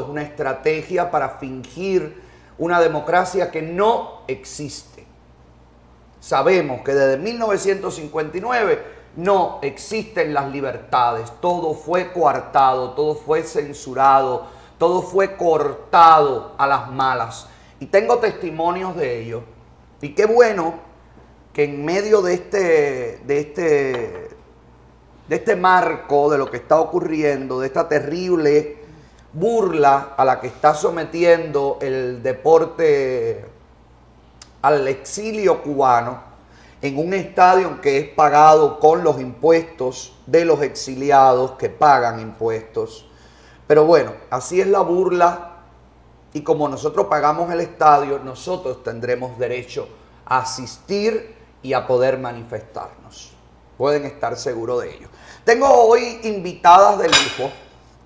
es una estrategia para fingir una democracia que no existe. Sabemos que desde 1959 no existen las libertades, todo fue coartado, todo fue censurado, todo fue cortado a las malas. Y tengo testimonios de ello. Y qué bueno que en medio de este marco de lo que está ocurriendo, de esta terrible burla a la que está sometiendo el deporte al exilio cubano, en un estadio que es pagado con los impuestos de los exiliados que pagan impuestos. Pero bueno, así es la burla, y como nosotros pagamos el estadio, nosotros tendremos derecho a asistir y a poder manifestarnos. Pueden estar seguros de ello. Tengo hoy invitadas de lujo.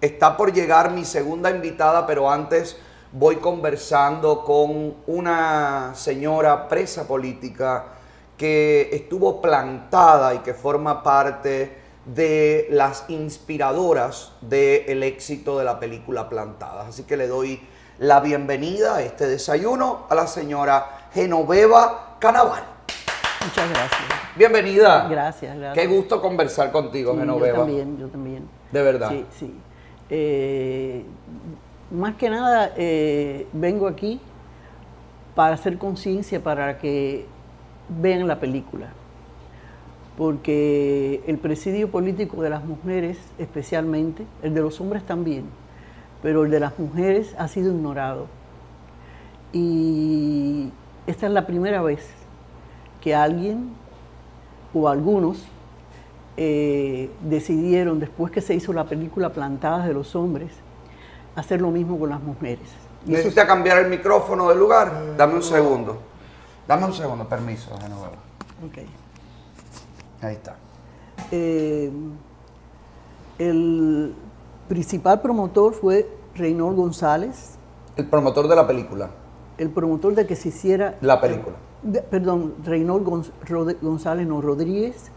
Está por llegar mi segunda invitada, pero antes voy conversando con una señora presa política que estuvo plantada y que forma parte de las inspiradoras del éxito de la película Plantadas. Así que le doy la bienvenida a este desayuno a la señora Genoveva Canaval. Muchas gracias. Bienvenida. Gracias, gracias. Qué gusto conversar contigo, Genoveva. Yo también. De verdad. Sí, sí. Más que nada, vengo aquí para hacer conciencia, para que vean la película. Porque el presidio político de las mujeres, especialmente, el de los hombres también, pero el de las mujeres ha sido ignorado. Y esta es la primera vez que alguien o algunos decidieron, después que se hizo la película Plantadas de los hombres, hacer lo mismo con las mujeres. ¿Necesita cambiar el micrófono de lugar? Dame un segundo. Dame un segundo, permiso, Genoveva. Ok. Ahí está. El principal promotor fue Reynold González. El promotor de la película. El promotor de que se hiciera... La película. Perdón, Reynold González, no, Rodríguez.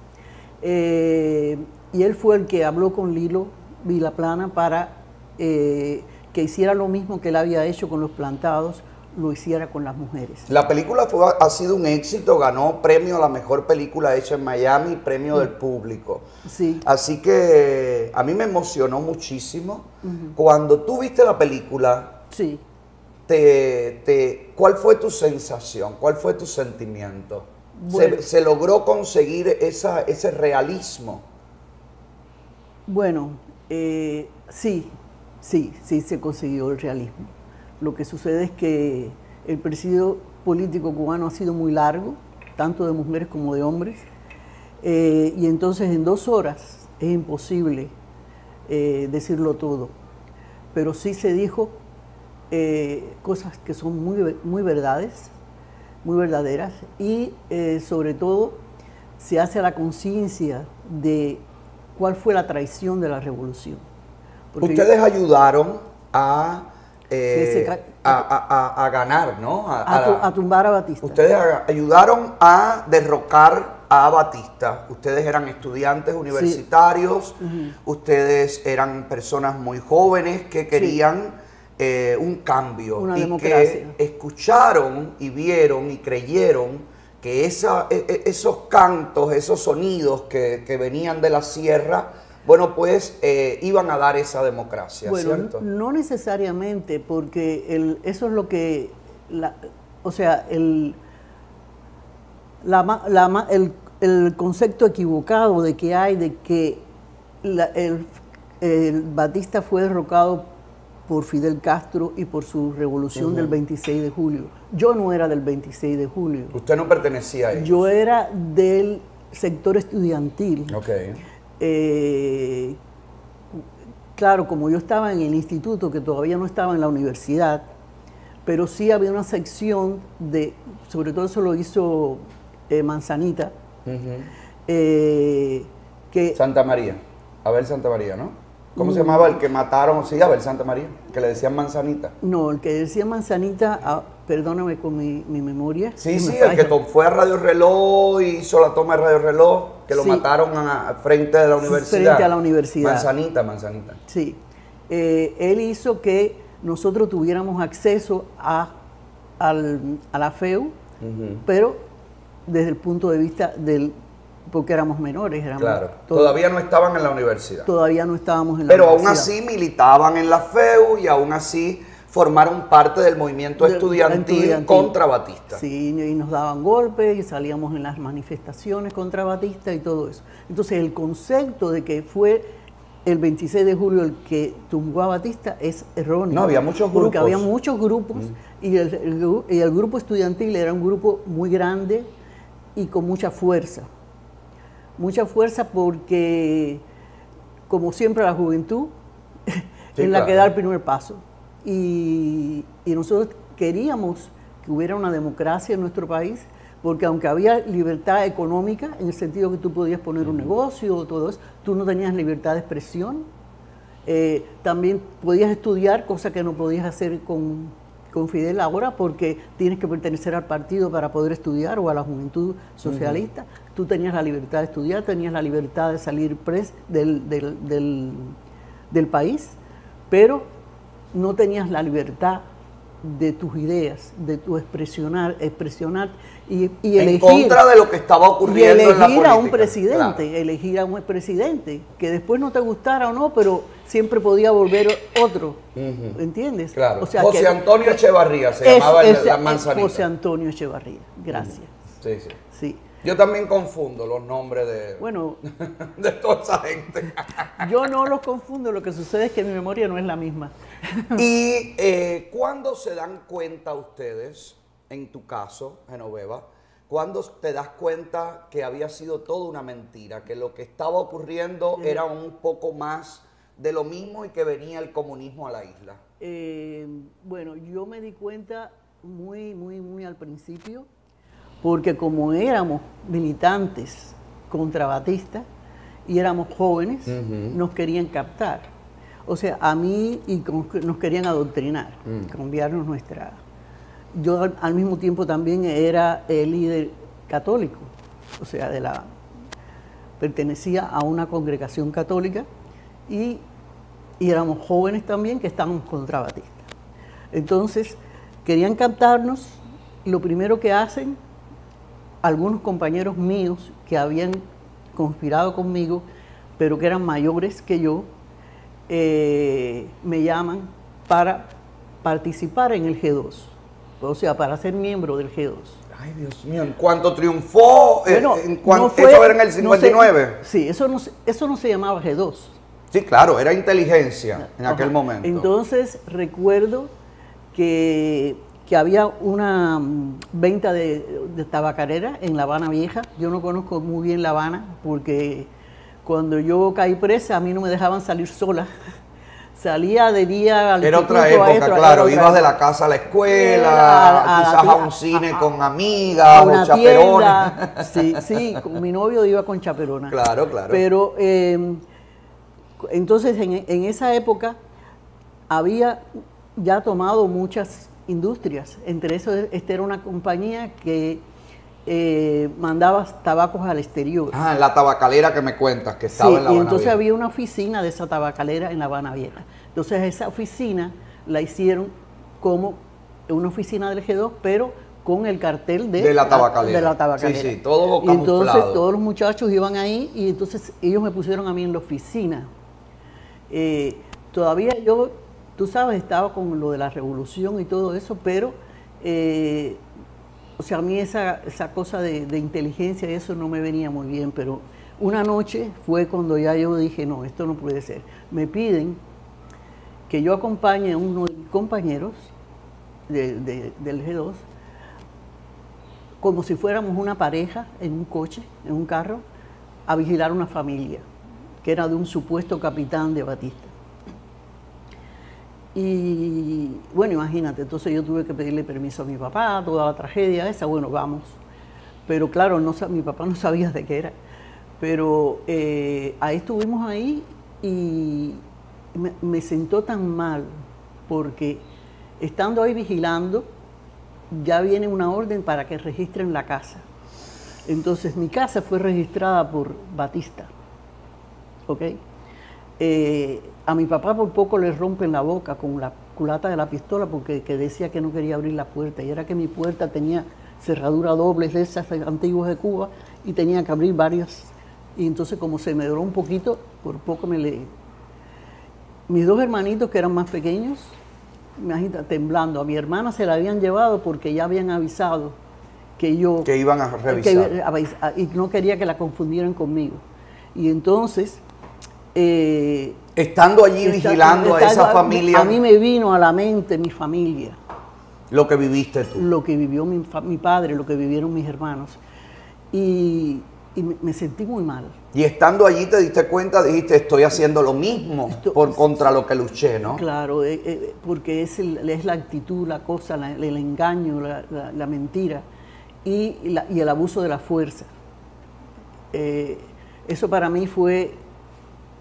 Y él fue el que habló con Lilo Vilaplana para que hiciera lo mismo que él había hecho con los Plantados, lo hiciera con las mujeres. La película ha sido un éxito, ganó premio a la mejor película hecha en Miami, premio del público. Sí. Así que a mí me emocionó muchísimo. Cuando tú viste la película, Sí. ¿Cuál fue tu sensación? ¿Cuál fue tu sentimiento? Bueno. ¿Se logró conseguir ese realismo? Bueno, sí se consiguió el realismo. Lo que sucede es que el presidio político cubano ha sido muy largo, tanto de mujeres como de hombres, y entonces en 2 horas es imposible decirlo todo. Pero sí se dijo cosas que son muy verdaderas, y sobre todo se hace la conciencia de cuál fue la traición de la revolución. Porque ustedes ayudaron a ganar, ¿no? A tumbar a Batista. Ustedes ayudaron a derrocar a Batista. Ustedes eran estudiantes universitarios, Sí. Ustedes eran personas muy jóvenes que querían un cambio. Una y democracia. que escucharon y vieron y creyeron que esos cantos, esos sonidos que venían de la sierra, bueno, pues iban a dar esa democracia, bueno, ¿cierto? No necesariamente, porque eso es lo que, el concepto equivocado de que hay de que el Batista fue derrocado por Fidel Castro y por su revolución del 26 de julio. Yo no era del 26 de julio. Usted no pertenecía a ellos. Yo era del sector estudiantil. Ok. Claro, como yo estaba en el instituto, que todavía no estaba en la universidad, pero sí había una sección sobre todo eso lo hizo Manzanita, que... Santa María, Abel Santa María, ¿no? ¿Cómo se llamaba el que mataron? Sí, Abel Santa María, que le decían Manzanita. No, el que decía Manzanita, perdóname con mi memoria. Sí, el que fue a Radio Reloj y hizo la toma de Radio Reloj, que lo mataron frente de la universidad. Frente a la universidad. Manzanita. Sí. Él hizo que nosotros tuviéramos acceso a la FEU, pero desde el punto de vista porque éramos menores. Claro, todavía no estaban en la universidad. Todavía no estábamos en la Pero universidad. aún así militaban en la FEU y aún así formaron parte del movimiento estudiantil contra Batista. Sí, y nos daban golpes y salíamos en las manifestaciones contra Batista y todo eso. Entonces el concepto de que fue el 26 de julio el que tumbó a Batista es erróneo. No, había muchos grupos. Porque había muchos grupos y el grupo estudiantil era un grupo muy grande y con mucha fuerza. Mucha fuerza porque, como siempre, la juventud es la que da el primer paso. Y nosotros queríamos que hubiera una democracia en nuestro país, porque aunque había libertad económica, en el sentido que tú podías poner un negocio o todo eso, tú no tenías libertad de expresión. También podías estudiar, cosa que no podías hacer con Fidel ahora, porque tienes que pertenecer al partido para poder estudiar, o a la juventud socialista. Tú tenías la libertad de estudiar, tenías la libertad de salir del país, pero no tenías la libertad de tus ideas, de tu expresionar y elegir. En contra de lo que estaba ocurriendo en la política. Elegir a un presidente, claro. Elegir a un presidente, que después no te gustara o no, pero siempre podía volver otro, ¿entiendes? Claro. O sea, José Antonio Echevarría se llamaba la manzanita. José Antonio Echevarría, gracias. Sí. Sí. Yo también confundo los nombres de toda esa gente. Yo no los confundo, lo que sucede es que mi memoria no es la misma. ¿Y cuándo se dan cuenta ustedes, en tu caso, Genoveva, cuándo te das cuenta que había sido toda una mentira, que lo que estaba ocurriendo era un poco más de lo mismo y que venía el comunismo a la isla? Bueno, yo me di cuenta muy al principio, porque como éramos militantes contra Batista y éramos jóvenes, nos querían captar. O sea, a mí nos querían adoctrinar, cambiarnos nuestra... Yo al mismo tiempo también era el líder católico, o sea, pertenecía a una congregación católica y éramos jóvenes también que estábamos contra Batista. Entonces, querían captarnos, y lo primero que hacen, algunos compañeros míos que habían conspirado conmigo, pero que eran mayores que yo, me llaman para participar en el G2, o sea, para ser miembro del G2. Ay, Dios mío, ¿en cuánto triunfó? Bueno, ¿Eso era en el 59? Sí, eso no se llamaba G2. Sí, claro, era inteligencia en aquel momento. Entonces, recuerdo que había una venta de tabacalera en La Habana Vieja. Yo no conozco muy bien La Habana porque cuando yo caí presa a mí no me dejaban salir sola. Salía de día al Era otra época, claro. Ibas de la casa a la escuela, quizás a un cine con amigas o chaperones. Sí, con mi novio iba con chaperona. Claro. Pero entonces en esa época había ya tomado muchas industrias. Entre eso, esta era una compañía que mandaba tabacos al exterior. Ah, la tabacalera que me cuentas, que estaba en La Habana y entonces Vieja. había una oficina de esa tabacalera en La Habana Vieja. Entonces esa oficina la hicieron como una oficina del G2, pero con el cartel de la tabacalera. Sí, todo camuflado. Y entonces todos los muchachos iban ahí y entonces ellos me pusieron a mí en la oficina. Todavía yo, tú sabes, estaba con lo de la revolución y todo eso, pero o sea, a mí esa cosa de inteligencia y eso no me venía muy bien, pero una noche fue cuando ya yo dije, no, esto no puede ser. Me piden que yo acompañe a uno de mis compañeros del G2, como si fuéramos una pareja en un coche, en un carro, a vigilar una familia, que era de un supuesto capitán de Batista. Y bueno, imagínate, entonces yo tuve que pedirle permiso a mi papá, toda la tragedia esa, bueno, vamos. Pero claro, mi papá no sabía de qué era. Pero ahí estuvimos ahí y me sentó tan mal, porque estando ahí vigilando, ya viene una orden para que registren la casa. Entonces mi casa fue registrada por Batista, ¿ok? A mi papá por poco le rompen la boca con culata de la pistola porque que decía que no quería abrir la puerta, y era que mi puerta tenía cerradura doble de esas antiguas de Cuba y tenía que abrir varias, y entonces como se me duró un poquito, por poco me le... Mis dos hermanitos que eran más pequeños, imagínate, temblando, a mi hermana se la habían llevado porque ya habían avisado que yo... Que iban a revisar. Y no quería que la confundieran conmigo. Y entonces... estando allí vigilando a esa familia... A mí me vino a la mente mi familia. Lo que viviste tú. Lo que vivió mi padre, lo que vivieron mis hermanos. Y me sentí muy mal. Y estando allí te diste cuenta, dijiste, estoy haciendo lo mismo contra lo que luché, ¿no? Claro, porque es la actitud, la cosa, el engaño, la mentira y el abuso de la fuerza. Eso para mí fue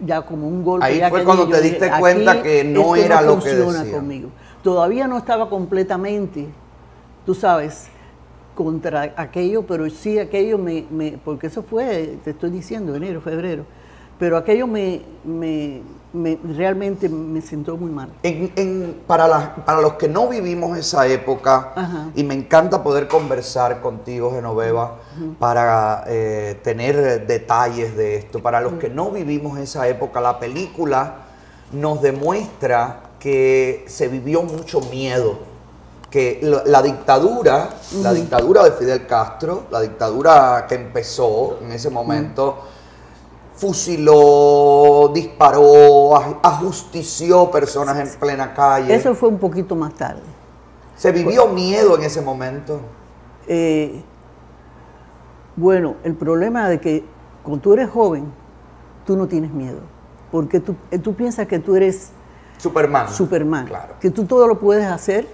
ya como un golpe. Ahí ya fue que cuando dije, te diste cuenta que no era lo que decía. Conmigo. Todavía no estaba completamente, tú sabes, contra aquello, pero sí aquello porque eso fue, te estoy diciendo, enero, febrero, pero aquello realmente me sentó muy mal. Para los que no vivimos esa época, Ajá. y me encanta poder conversar contigo, Genoveva, para tener detalles de esto, para los que no vivimos esa época, la película nos demuestra que se vivió mucho miedo, que la dictadura de Fidel Castro, la dictadura que empezó en ese momento, fusiló, disparó, ajustició personas en plena calle. Eso fue un poquito más tarde. ¿Se vivió miedo en ese momento? Bueno, el problema de que cuando tú eres joven, tú no tienes miedo, porque tú piensas que tú eres Superman, claro. que tú todo lo puedes hacer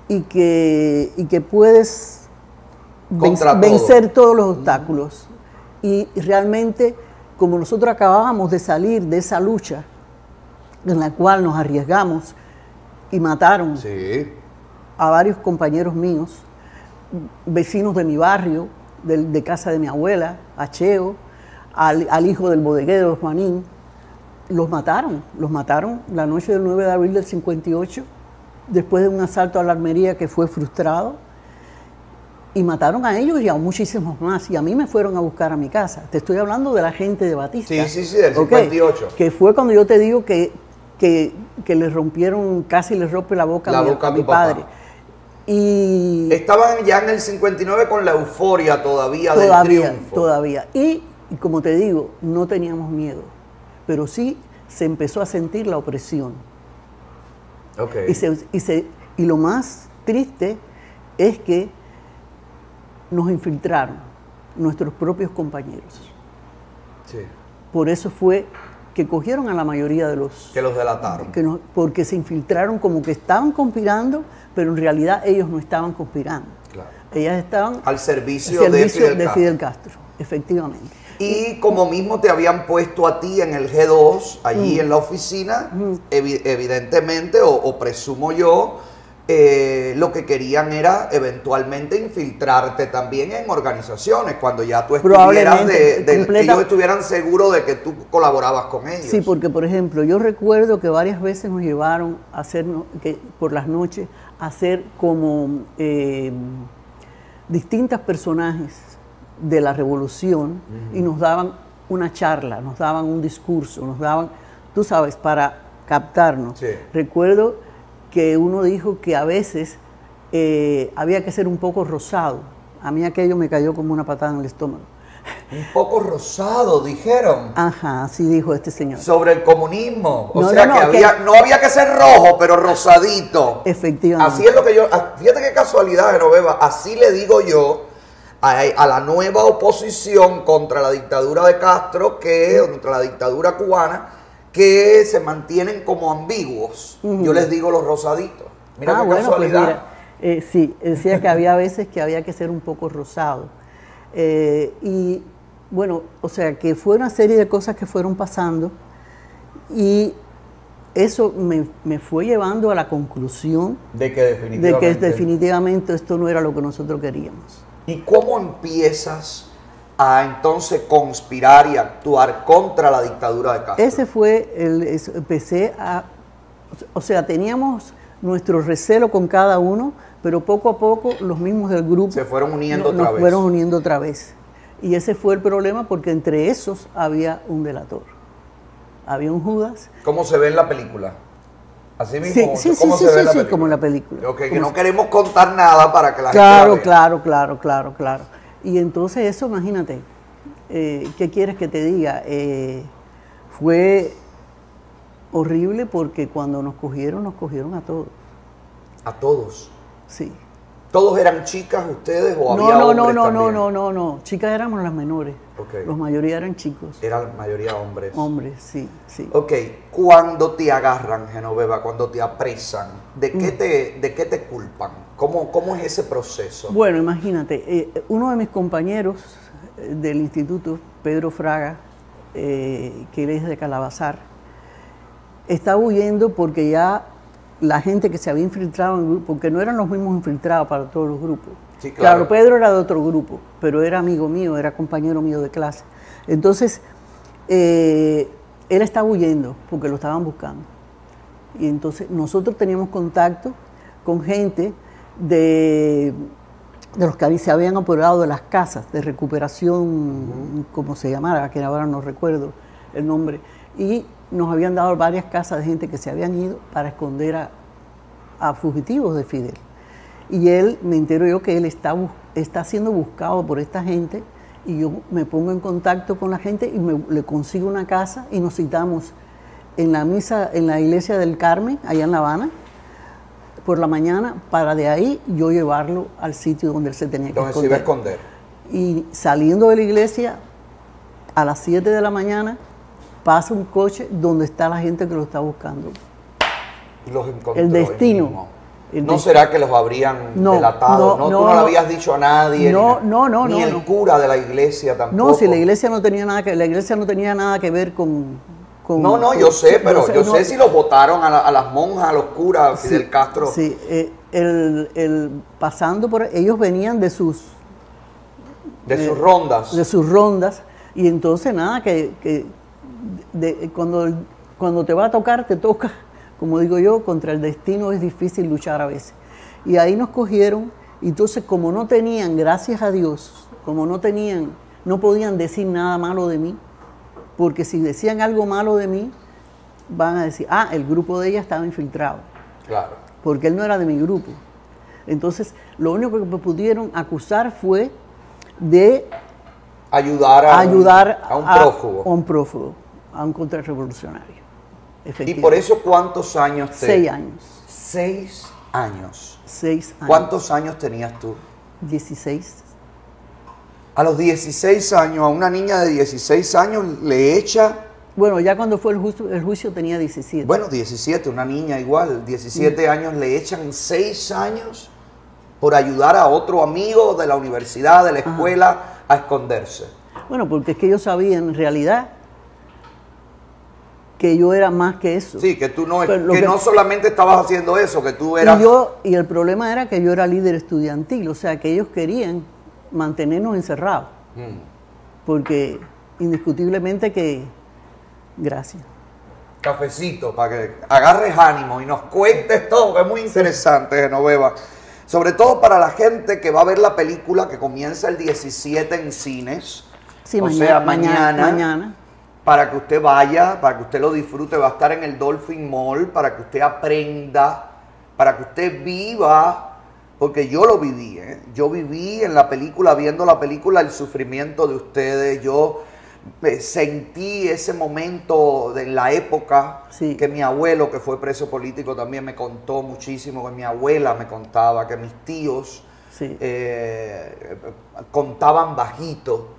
y que puedes vencer todos los obstáculos. Y realmente, como nosotros acabábamos de salir de esa lucha en la cual nos arriesgamos y mataron a varios compañeros míos, vecinos de mi barrio, de casa de mi abuela, a Cheo, al hijo del bodeguero Juanín, los mataron la noche del 9 de abril del 58, después de un asalto a la armería que fue frustrado, y mataron a ellos y a muchísimos más, y a mí me fueron a buscar a mi casa. Te estoy hablando de la gente de Batista. Sí, del 58. Que fue cuando yo te digo que le rompieron, casi le rompe la boca a mi padre. Y estaban ya en el 59 con la euforia todavía del triunfo. Todavía. Y como te digo, no teníamos miedo, pero sí se empezó a sentir la opresión. Okay. Y lo más triste es que nos infiltraron nuestros propios compañeros. Sí. Por eso fue que cogieron a la mayoría de los... Que los delataron. Porque se infiltraron como que estaban conspirando, pero en realidad ellos no estaban conspirando. Claro. Ellas estaban... Al servicio de Fidel Castro, efectivamente. Y como mismo te habían puesto a ti en el G2, allí en la oficina, evidentemente, o presumo yo, lo que querían era eventualmente infiltrarte también en organizaciones, cuando ya tú estuvieras ellos estuvieran seguros de que tú colaborabas con ellos. Sí, porque por ejemplo, yo recuerdo que varias veces nos llevaron a hacer, por las noches, a hacer como distintos personajes de la revolución, y nos daban una charla, nos daban un discurso, nos daban, tú sabes, para captarnos. Sí. Recuerdo que uno dijo que a veces había que ser un poco rosado. A mí aquello me cayó como una patada en el estómago. Un poco rosado, dijeron. Ajá, así dijo este señor. Sobre el comunismo. No había que ser rojo, pero rosadito. Efectivamente. Así es lo que yo... Fíjate qué casualidad, Genoveva. Así le digo yo a la nueva oposición contra la dictadura de Castro, contra la dictadura cubana, que se mantienen como ambiguos. Yo les digo los rosaditos. Mira qué casualidad. Pues mira, sí, decía que había veces que había que ser un poco rosado. Y bueno, o sea, que fue una serie de cosas que fueron pasando, y eso me fue llevando a la conclusión de que definitivamente esto no era lo que nosotros queríamos. ¿Y cómo empiezas a entonces conspirar y actuar contra la dictadura de Castro? Empecé a O sea, teníamos nuestro recelo con cada uno, pero poco a poco los mismos del grupo se fueron uniendo otra nos vez. fueron uniendo otra vez. Y ese fue el problema, porque entre esos había un delator. Había un Judas. ¿Cómo se ve en la película? Así mismo, Sí, ¿cómo se ve en la película? como en la película. Ok, que no queremos contar nada para que la Claro, gente la vea. claro. Y entonces eso, imagínate, ¿qué quieres que te diga? Fue horrible porque cuando nos cogieron a todos. A todos. Sí. ¿Todos eran chicas ustedes o había hombres también? No. Chicas éramos las menores. Okay. La mayoría eran chicos. Era la mayoría hombres. Hombres, sí. Ok, cuando te agarran, Genoveva, cuando te apresan, ¿de qué te culpan? ¿Cómo es ese proceso? Bueno, imagínate, uno de mis compañeros del instituto, Pedro Fraga, que él es de Calabazar, estaba huyendo porque ya la gente que se había infiltrado en el grupo, porque no eran los mismos infiltrados para todos los grupos. Sí, claro. Pedro era de otro grupo, pero era amigo mío, era compañero mío de clase. Entonces, él estaba huyendo porque lo estaban buscando. Y entonces nosotros teníamos contacto con gente de los que se habían apoderado de las casas de recuperación, como se llamara, que ahora no recuerdo el nombre, y nos habían dado varias casas de gente que se habían ido para esconder a fugitivos de Fidel. Y él, me entero yo que él está siendo buscado por esta gente, y yo me pongo en contacto con la gente y le consigo una casa y nos citamos en la misa, en la iglesia del Carmen, allá en La Habana, por la mañana, para de ahí yo llevarlo al sitio donde él se tenía que esconder. Donde se iba a esconder. Y saliendo de la iglesia, a las 7 de la mañana, pasa un coche donde está la gente que lo está buscando. Y los encontró. El destino. ¿No será que los habrían delatado? Tú no le habías dicho a nadie. Ni el cura de la iglesia tampoco. No, si la iglesia no tenía nada que ver con yo sé, pero yo sé si los votaron a las monjas, a los curas, sí, Fidel Castro. Sí, pasando por ellos venían de sus rondas. De sus rondas, y entonces nada, cuando te va a tocar, te toca. Como digo yo, contra el destino es difícil luchar a veces. Y ahí nos cogieron, y entonces como no tenían, gracias a Dios, no podían decir nada malo de mí, porque si decían algo malo de mí, van a decir, el grupo de ella estaba infiltrado. Claro. Porque él no era de mi grupo. Entonces, lo único que me pudieron acusar fue de ayudar a un prófugo. A un contrarrevolucionario. ¿Y por eso cuántos años? 6 años. 6 años. 6 años. ¿Cuántos años tenías tú? 16. A los 16 años, a una niña de 16 años le echa... Bueno, ya cuando fue el juicio tenía 17. Bueno, 17, una niña igual, 17 años, le echan 6 años por ayudar a otro amigo de la universidad, de la escuela, a esconderse. Bueno, porque es que ellos sabían en realidad que yo era más que eso. Sí, que tú no solamente estabas haciendo eso, que tú eras... Y el problema era que yo era líder estudiantil, o sea, que ellos querían mantenernos encerrados. Porque indiscutiblemente que... Gracias. Cafecito, para que agarres ánimo y nos cuentes todo, que es muy interesante, Genoveva. Sobre todo para la gente que va a ver la película, que comienza el 17 en cines. Sí, mañana. Para que usted vaya, para que usted lo disfrute, va a estar en el Dolphin Mall, para que usted aprenda, para que usted viva, porque yo lo viví, yo viví en la película, viendo la película, el sufrimiento de ustedes, yo sentí ese momento en la época que mi abuelo, que fue preso político, también me contó muchísimo, que mi abuela me contaba, que mis tíos contaban bajito,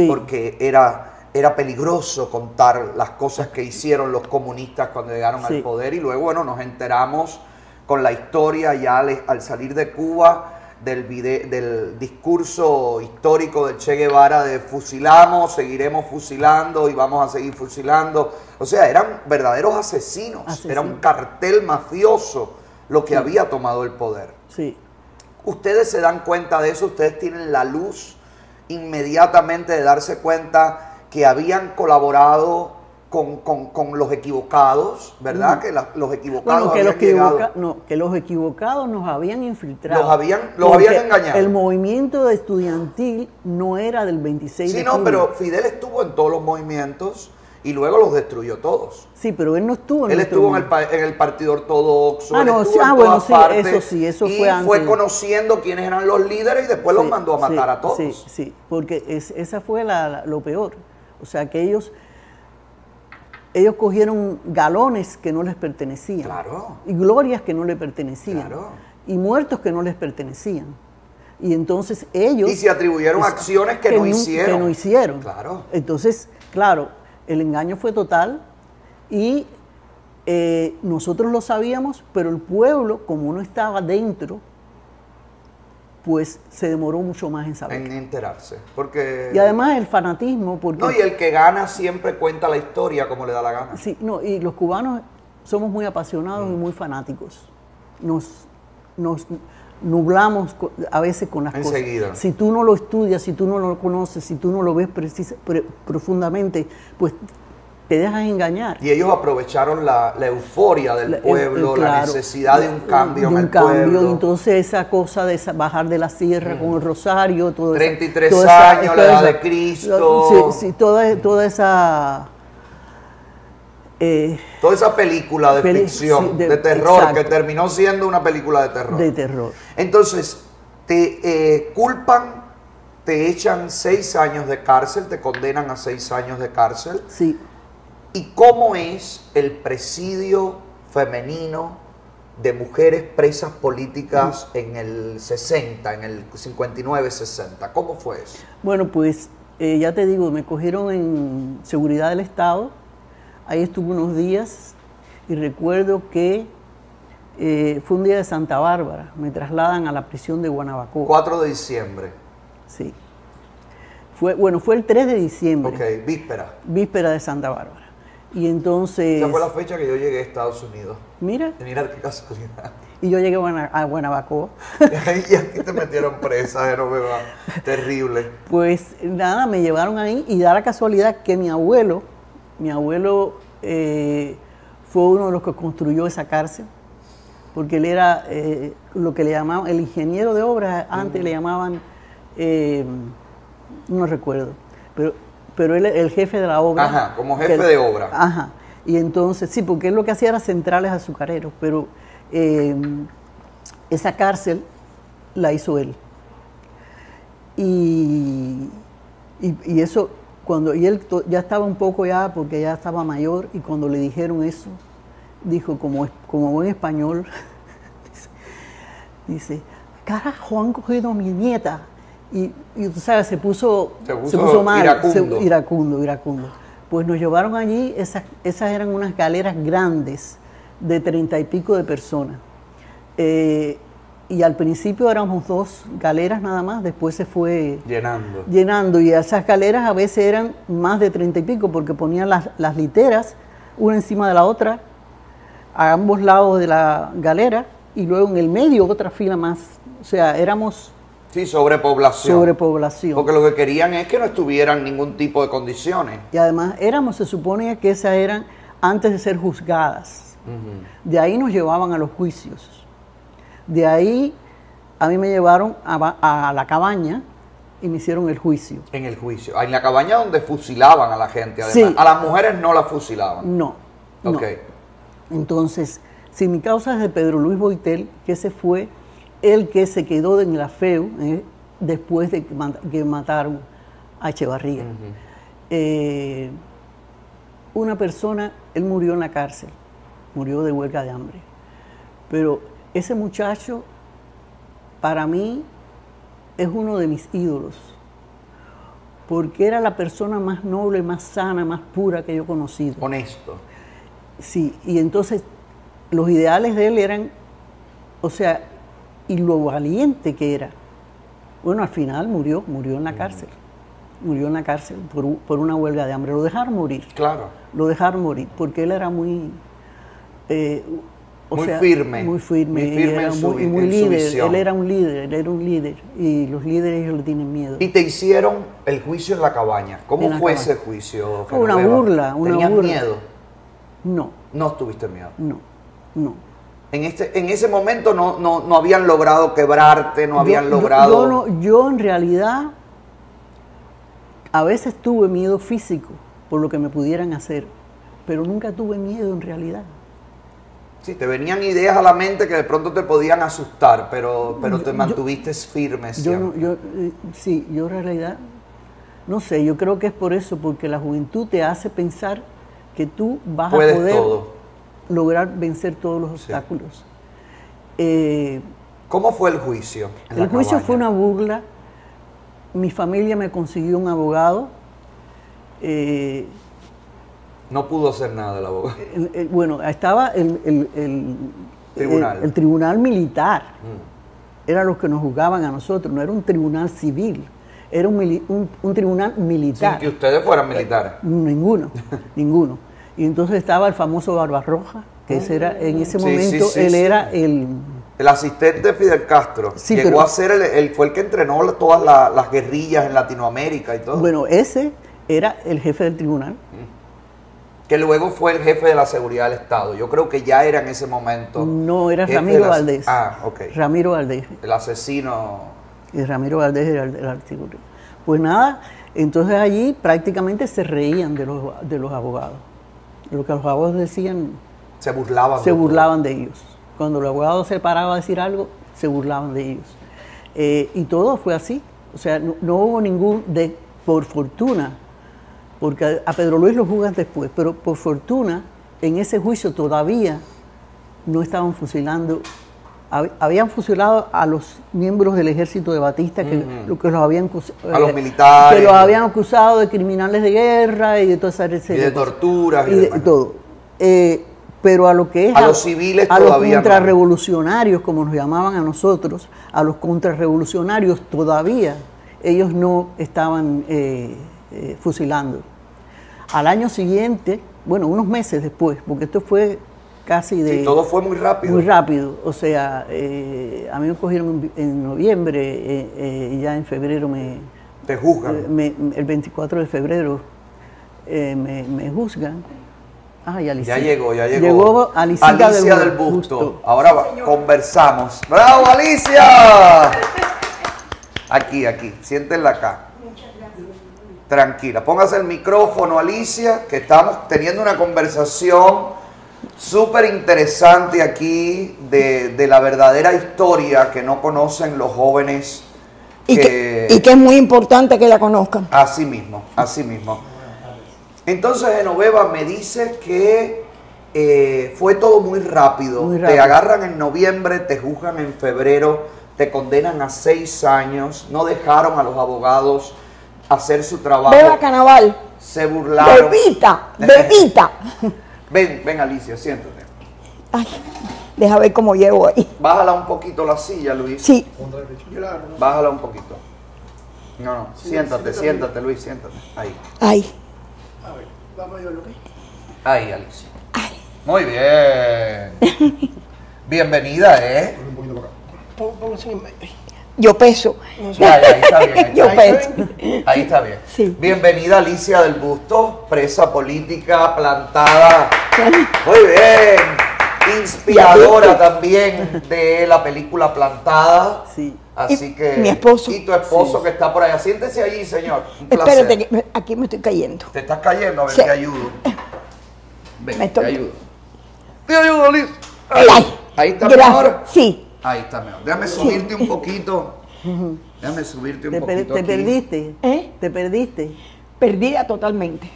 porque era peligroso contar las cosas que hicieron los comunistas cuando llegaron al poder, y luego, bueno, nos enteramos con la historia ya al salir de Cuba del discurso histórico de Che Guevara de fusilamos, seguiremos fusilando y vamos a seguir fusilando. O sea, eran verdaderos asesinos. Era un cartel mafioso lo que había tomado el poder. Sí. Ustedes se dan cuenta de eso, ustedes tienen la luz inmediatamente de darse cuenta que habían colaborado con los equivocados, ¿verdad? Que los equivocados Bueno, habían llegado. que los equivocados nos habían infiltrado. Los habían Porque engañado. El movimiento estudiantil no era del 26 de Sí, junio. no, pero Fidel estuvo en todos los movimientos y luego los destruyó todos. Sí, pero él no estuvo en Él nuestro estuvo en movimiento. el Partido Ortodoxo, Ah, él no, estuvo sí, en bueno, todas sí, partes, eso sí, eso y fue antes. fue conociendo quiénes eran los líderes y después los Sí, mandó a matar a todos. Sí, sí, porque esa fue lo peor. O sea, que ellos cogieron galones que no les pertenecían. Claro. Y glorias que no les pertenecían. Claro. Y muertos que no les pertenecían. Y entonces ellos... Y se atribuyeron acciones que no hicieron. Que no hicieron. Claro. Entonces, claro, el engaño fue total y nosotros lo sabíamos, pero el pueblo, como no estaba dentro, pues se demoró mucho más en saber. En enterarse. Porque... Y además el fanatismo, porque... No, y el que gana siempre cuenta la historia como le da la gana. Sí, no, y los cubanos somos muy apasionados y muy fanáticos. Nos nublamos a veces con las Enseguida. cosas. Si tú no lo estudias, si tú no lo conoces, si tú no lo ves profundamente, pues te dejas engañar. Y ellos aprovecharon la euforia del pueblo, la claro, necesidad de un cambio en el cambio, pueblo. y entonces esa cosa de bajar de la sierra con el rosario, todo 33 años, la edad de Cristo. Sí, toda esa... Toda esa película de ficción, sí, de terror, exacto. que terminó siendo una película de terror. De terror. Entonces, te culpan, te echan 6 años de cárcel, te condenan a 6 años de cárcel. Sí. ¿Y cómo es el presidio femenino de mujeres presas políticas en el 60, en el 59-60? ¿Cómo fue eso? Bueno, pues ya te digo, me cogieron en seguridad del Estado. Ahí estuve unos días y recuerdo que fue un día de Santa Bárbara. Me trasladan a la prisión de Guanabacoa. 4 de diciembre. Sí. Fue el 3 de diciembre. Ok, víspera. Víspera de Santa Bárbara. Y entonces... Esa fue la fecha que yo llegué a Estados Unidos. Mira, Mira qué casualidad. y yo llegué a Guanabacoa. Y aquí te metieron presa, Genoveva. Terrible. Pues nada, me llevaron ahí y da la casualidad que mi abuelo fue uno de los que construyó esa cárcel, porque él era lo que le llamaban el ingeniero de obras, antes le llamaban, no recuerdo, pero él el jefe de la obra. Ajá, como jefe de obra. Ajá, y entonces, sí, porque él lo que hacía era centrales azucareros, pero esa cárcel la hizo él. Y eso, y él ya estaba un poco ya, porque ya estaba mayor, y cuando le dijeron eso, dijo como buen español, dice, carajo, han cogido a mi nieta. Y tú sabes, se puso mal, iracundo. Pues nos llevaron allí, esas eran unas galeras grandes, de 30 y pico de personas. Y al principio éramos 2 galeras nada más, después se fue llenando, y esas galeras a veces eran más de 30 y pico, porque ponían las literas una encima de la otra a ambos lados de la galera, y luego en el medio otra fila más. O sea, éramos... Sí, sobrepoblación. Sobrepoblación. Porque lo que querían es que no estuvieran ningún tipo de condiciones. Y además se suponía que esas eran antes de ser juzgadas. De ahí nos llevaban a los juicios. De ahí a mí me llevaron a la cabaña y me hicieron el juicio. En el juicio. En la cabaña donde fusilaban a la gente, además. Sí. A las mujeres no las fusilaban. No. Ok. Entonces, si mi causa es de Pedro Luis Boitel, que ese fue el que se quedó en la FEU después de que mataron a Echevarría. Una persona, él murió en la cárcel, murió de huelga de hambre. Pero ese muchacho, para mí, es uno de mis ídolos, porque era la persona más noble, más sana, más pura que yo he conocido. Honesto. Sí, y entonces los ideales de él eran, o sea, y lo valiente que era. Bueno, al final murió en la cárcel. Murió en la cárcel por una huelga de hambre. Lo dejaron morir. Claro. Lo dejaron morir, porque él era muy... Muy firme. Muy firme. Muy firme en su líder. visión. Él era un líder. Y los líderes ellos le tienen miedo. Y te hicieron el juicio en la cabaña. ¿Cómo fue ese juicio, Una Genoveva? burla. ¿Tenías miedo? No. No tuviste miedo. No. En ese momento no habían logrado quebrarte, no habían logrado... Yo en realidad a veces tuve miedo físico por lo que me pudieran hacer, pero nunca tuve miedo en realidad. Sí, te venían ideas a la mente que de pronto te podían asustar, pero te mantuviste firme siempre. Yo en realidad, no sé, yo creo que es por eso, porque la juventud te hace pensar que tú vas a poder lograr vencer todos los obstáculos. ¿Cómo fue el juicio? El juicio fue una burla. Mi familia me consiguió un abogado. No pudo hacer nada el abogado. Bueno, estaba el tribunal militar. Era los que nos juzgaban a nosotros, no era un tribunal civil, era un tribunal militar. Sin que ustedes fueran militares. Ninguno. Y entonces estaba el famoso Barbarroja, que ese era, en ese momento él era el asistente de Fidel Castro. Sí, llegó a ser fue el que entrenó todas las guerrillas en Latinoamérica y todo. Bueno, ese era el jefe del tribunal. Que luego fue el jefe de la seguridad del Estado. Yo creo que ya era en ese momento. No, era Ramiro Valdés. Ok. Ramiro Valdés. El asesino. Y Ramiro Valdés era el artículo. Pues nada, entonces allí prácticamente se reían de los abogados. Lo que los abogados decían. Se burlaban. Se burlaban de ellos. Cuando los abogados se paraban a decir algo, se burlaban de ellos. Y todo fue así. O sea, no hubo por fortuna, porque a Pedro Luis lo juzgan después, pero por fortuna, en ese juicio todavía no estaban fusilando. Habían fusilado a los miembros del ejército de Batista, que los habían a los militares. Que los habían acusado de criminales de guerra y de toda esa serie de torturas. Y de todo. Pero a lo que es a los civiles a todavía los contrarrevolucionarios, como nos llamaban a nosotros, a los contrarrevolucionarios todavía ellos no estaban fusilando. Al año siguiente, bueno, unos meses después, porque esto fue casi de... Sí, todo fue muy rápido. Muy rápido, o sea, a mí me cogieron en noviembre y ya en febrero te juzgan. El 24 de febrero me juzgan. Ay, Alicia. Ya llegó. Llegó Alicia del Busto. Ahora conversamos. ¡Bravo, Alicia! Aquí. Siéntenla acá. Muchas gracias. Tranquila. Póngase el micrófono, Alicia, que estamos teniendo una conversación súper interesante aquí de la verdadera historia que no conocen los jóvenes. Y que es muy importante que la conozcan. Así mismo. Entonces, Genoveva, me dice que fue todo muy rápido. Te agarran en noviembre, te juzgan en febrero, te condenan a 6 años, no dejaron a los abogados hacer su trabajo. Beba Canaval. Se burlaron. Bebita. Ven, Alicia, siéntate. Ay, deja ver cómo llevo ahí. Bájala un poquito la silla, Luis. Sí. Bájala un poquito. No, siéntate, Luis, siéntate. Ahí. A ver, vamos a ver lo que. Ahí, Alicia. Muy bien. Bienvenida, Un poquito para acá. Póngase en medio. Yo peso. Ya, ahí está bien. Yo peso. Ahí está bien. Sí. Bienvenida, Alicia del Busto, presa política, plantada. Muy bien. Inspiradora también de la película Plantada. Sí. Así que. Mi esposo. Y tu esposo que está por allá. Siéntese allí, señor. Un placer. Espérate, que aquí me estoy cayendo. ¿Te estás cayendo? A ver, Sí. te ayudo. Ven, te ayudo. Te ayudo, Liz. Ahí está Gracias. mejor. Sí. Ahí está mejor. Déjame subirte un poquito. Déjame subirte un poquito. ¿Te perdiste? ¿Te perdiste? Perdida totalmente.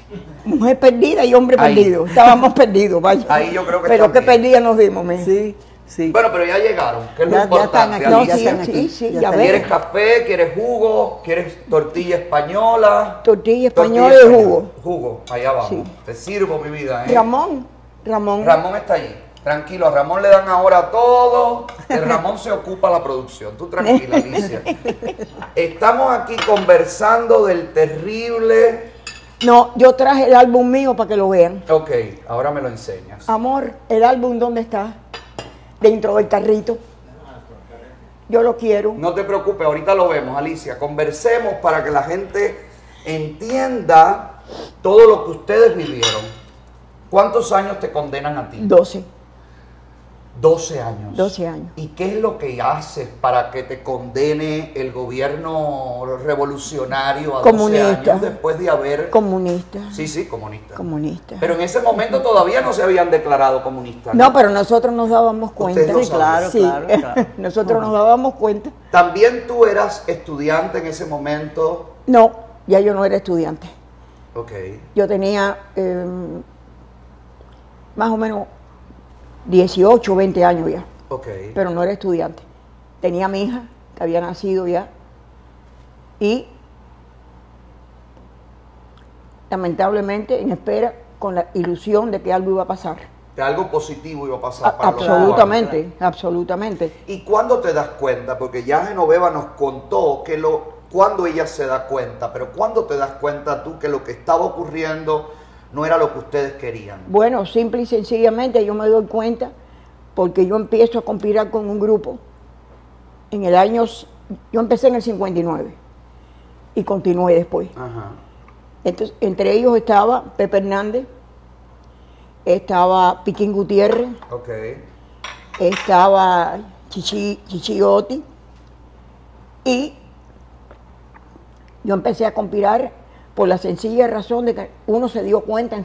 Mujer perdida y hombre perdido. Estábamos perdidos, vaya. Ahí yo creo que pero qué perdida nos vimos, mija. Sí. Bueno, pero ya llegaron, que es lo Ya importante. están aquí, Alicia. Sí, ya ya están. ves. ¿Quieres café? ¿Quieres jugo? ¿Quieres tortilla española? Tortilla española y jugo. Jugo, allá abajo. Sí. Te sirvo, mi vida. Ramón Está allí. Tranquilo, a Ramón le dan ahora todo. El Ramón se ocupa la producción. Tú tranquila, Alicia. Estamos aquí conversando del terrible... No, yo traje el álbum mío para que lo vean. Ok, ahora me lo enseñas. Amor, ¿el álbum dónde está? dentro del carrito. Yo lo quiero. No te preocupes, ahorita lo vemos, Alicia. Conversemos para que la gente entienda todo lo que ustedes vivieron. ¿Cuántos años te condenan a ti? 12. 12 años. 12 años. ¿Y qué es lo que haces para que te condene el gobierno revolucionario a 12 Comunista. años después de haber... Comunista. Sí, comunista. Comunista. Pero en ese momento todavía no se habían declarado comunistas. No, pero nosotros nos dábamos cuenta. Ustedes lo Sí, claro, Sí. claro. Nosotros nos dábamos cuenta. ¿También tú eras estudiante en ese momento? No, ya yo no era estudiante. Ok. Yo tenía más o menos 18 o 20 años ya, Ok. pero no era estudiante. Tenía a mi hija, que había nacido ya, y lamentablemente en espera con la ilusión de que algo iba a pasar. Que algo positivo iba a pasar para los Absolutamente, cubanos. absolutamente. ¿Y cuándo te das cuenta? Porque ya Genoveva nos contó que cuando ella se da cuenta, pero ¿cuándo te das cuenta tú que lo que estaba ocurriendo no era lo que ustedes querían? Bueno, simple y sencillamente yo me doy cuenta porque yo empiezo a conspirar con un grupo. Yo empecé en el 59 y continué después. Ajá. Entonces, entre ellos estaba Pepe Hernández, estaba Piquín Gutiérrez, Ok. estaba Chichiotti, y yo empecé a conspirar por la sencilla razón de que uno se dio cuenta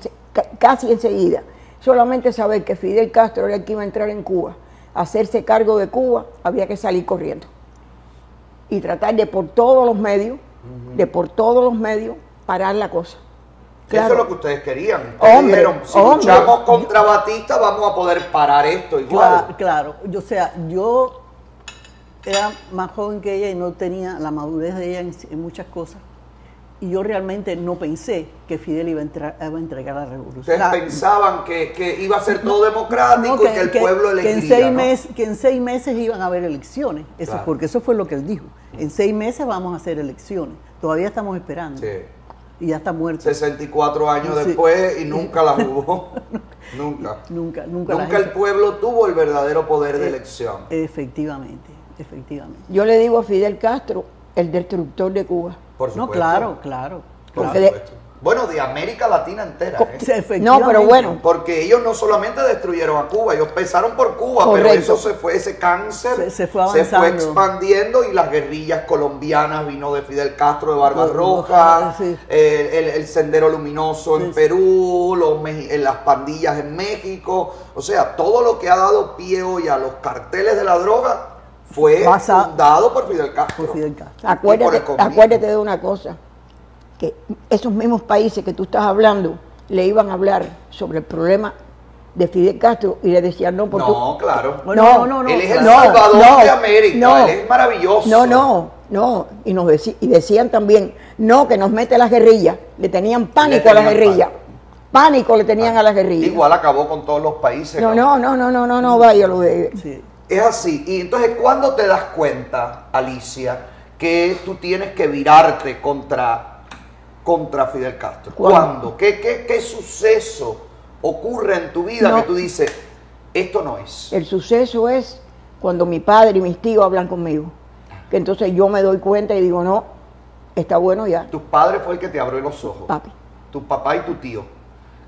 casi enseguida. Solamente saber que Fidel Castro era el que iba a entrar en Cuba, hacerse cargo de Cuba, había que salir corriendo. Y tratar de por todos los medios, parar la cosa. Eso es lo que ustedes querían. Ustedes Hombre, dijeron, si hombre. luchamos contra Batista, vamos a poder parar esto igual. Claro. Yo era más joven que ella y no tenía la madurez de ella en muchas cosas. Y yo realmente no pensé que Fidel iba a entregar la revolución. Ustedes pensaban que iba a ser todo democrático y que el pueblo elegiría, que en 6 meses iban a haber elecciones. Eso, Claro. porque eso fue lo que él dijo. En 6 meses vamos a hacer elecciones. Todavía estamos esperando. Sí. Y ya está muerto. 64 años Sí. después y nunca las hubo. Nunca. Nunca Nunca el pueblo tuvo el verdadero poder de elección. Efectivamente. Yo le digo a Fidel Castro, el destructor de Cuba. Por supuesto. No, claro. Por Porque supuesto. Bueno, de América Latina entera. Sí, ¿eh? efectivamente. No, pero bueno, Porque ellos no solamente destruyeron a Cuba, ellos empezaron por Cuba, pero Correcto. eso se fue, ese cáncer Se fue avanzando. expandiendo y las guerrillas colombianas vino de Fidel Castro, de Barbas Roja, Rojas, sí. el Sendero Luminoso en Sí. Perú, las pandillas en México, o sea, todo lo que ha dado pie hoy a los carteles de la droga fue fundado por Fidel Castro. Por Fidel Castro. Y por el comunismo. acuérdate de una cosa, que esos mismos países que tú estás hablando le iban a hablar sobre el problema de Fidel Castro y le decían no, porque No, claro. No, Él es el no, salvador no, de América, no. él es maravilloso. No, y decían también, no, que nos mete a las guerrillas, le tenían pánico a las tenían guerrillas, pánico le tenían a las guerrillas. Igual acabó con todos los países. No, vaya lo de... Sí. Es así. Y entonces, ¿cuándo te das cuenta, Alicia, que tú tienes que virarte contra Fidel Castro? ¿Cuándo? ¿Qué suceso ocurre en tu vida No. que tú dices, esto no es? El suceso es cuando mi padre y mis tíos hablan conmigo, que entonces yo me doy cuenta y digo, no, está bueno ya, Tu padre fue el que te abrió los ojos. papi. Tu papá y tu tío.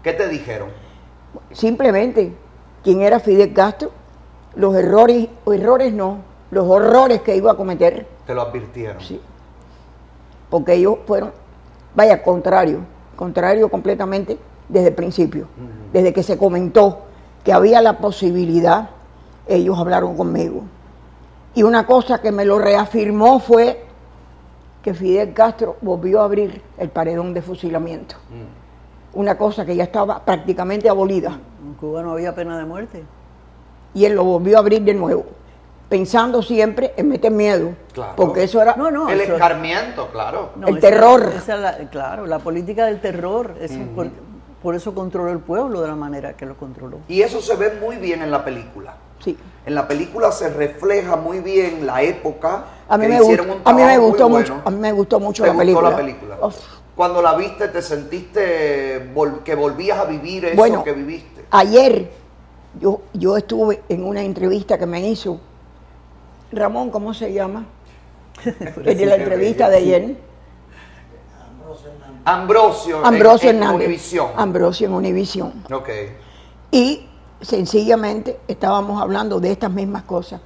¿Qué te dijeron? Simplemente, quién era Fidel Castro, los errores no, los horrores que iba a cometer, Te lo advirtieron. sí. Porque ellos fueron, vaya, contrario completamente desde el principio. Desde que se comentó que había la posibilidad, ellos hablaron conmigo. Y una cosa que me lo reafirmó fue que Fidel Castro volvió a abrir el paredón de fusilamiento. Una cosa que ya estaba prácticamente abolida. En Cuba no había pena de muerte. Y él lo volvió a abrir de nuevo, pensando siempre en meter miedo. Claro. Porque eso era... El escarmiento, claro. El terror. Claro, la política del terror. Por eso controló el pueblo de la manera que lo controló. Y eso se ve muy bien en la película. Sí. En la película se refleja muy bien la época. A mí que me hicieron gustó, un trabajo muy bueno. a mí me gustó mucho ¿Te la gustó película. la película? Uf. Cuando la viste, ¿te sentiste que volvías a vivir eso Bueno, que viviste? ayer yo estuve en una entrevista que me hizo Ramón, ¿cómo se llama? El de la entrevista de ayer. Ambrosio en Hernández. Univisión. Ambrosio en Univisión. Ok. Y sencillamente estábamos hablando de estas mismas cosas.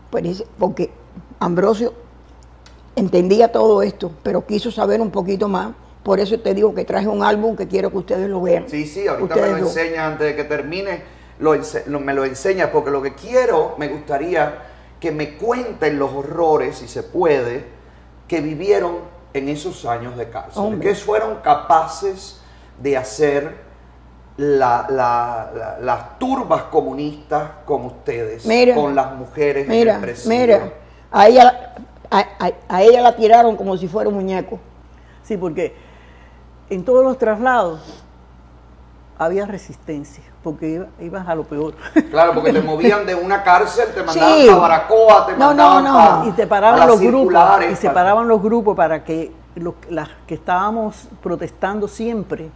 Pues, porque Ambrosio entendía todo esto, pero quiso saber un poquito más. Por eso te digo que traje un álbum que quiero que ustedes lo vean. Sí, ahorita ustedes me lo enseña antes de que termine. Me lo enseñas porque lo que quiero, me gustaría que me cuenten los horrores, si se puede, que vivieron en esos años de cárcel. Hombre. ¿Qué fueron capaces de hacer las turbas comunistas con ustedes, con las mujeres en el presidio? Mira, a ella la tiraron como si fuera un muñeco. Sí, porque en todos los traslados había resistencia, porque ibas a lo peor. Claro, porque te movían de una cárcel, te mandaban para Baracoa, te mandaban y te paraban los grupos, y separaban los grupos para que las que estábamos protestando siempre,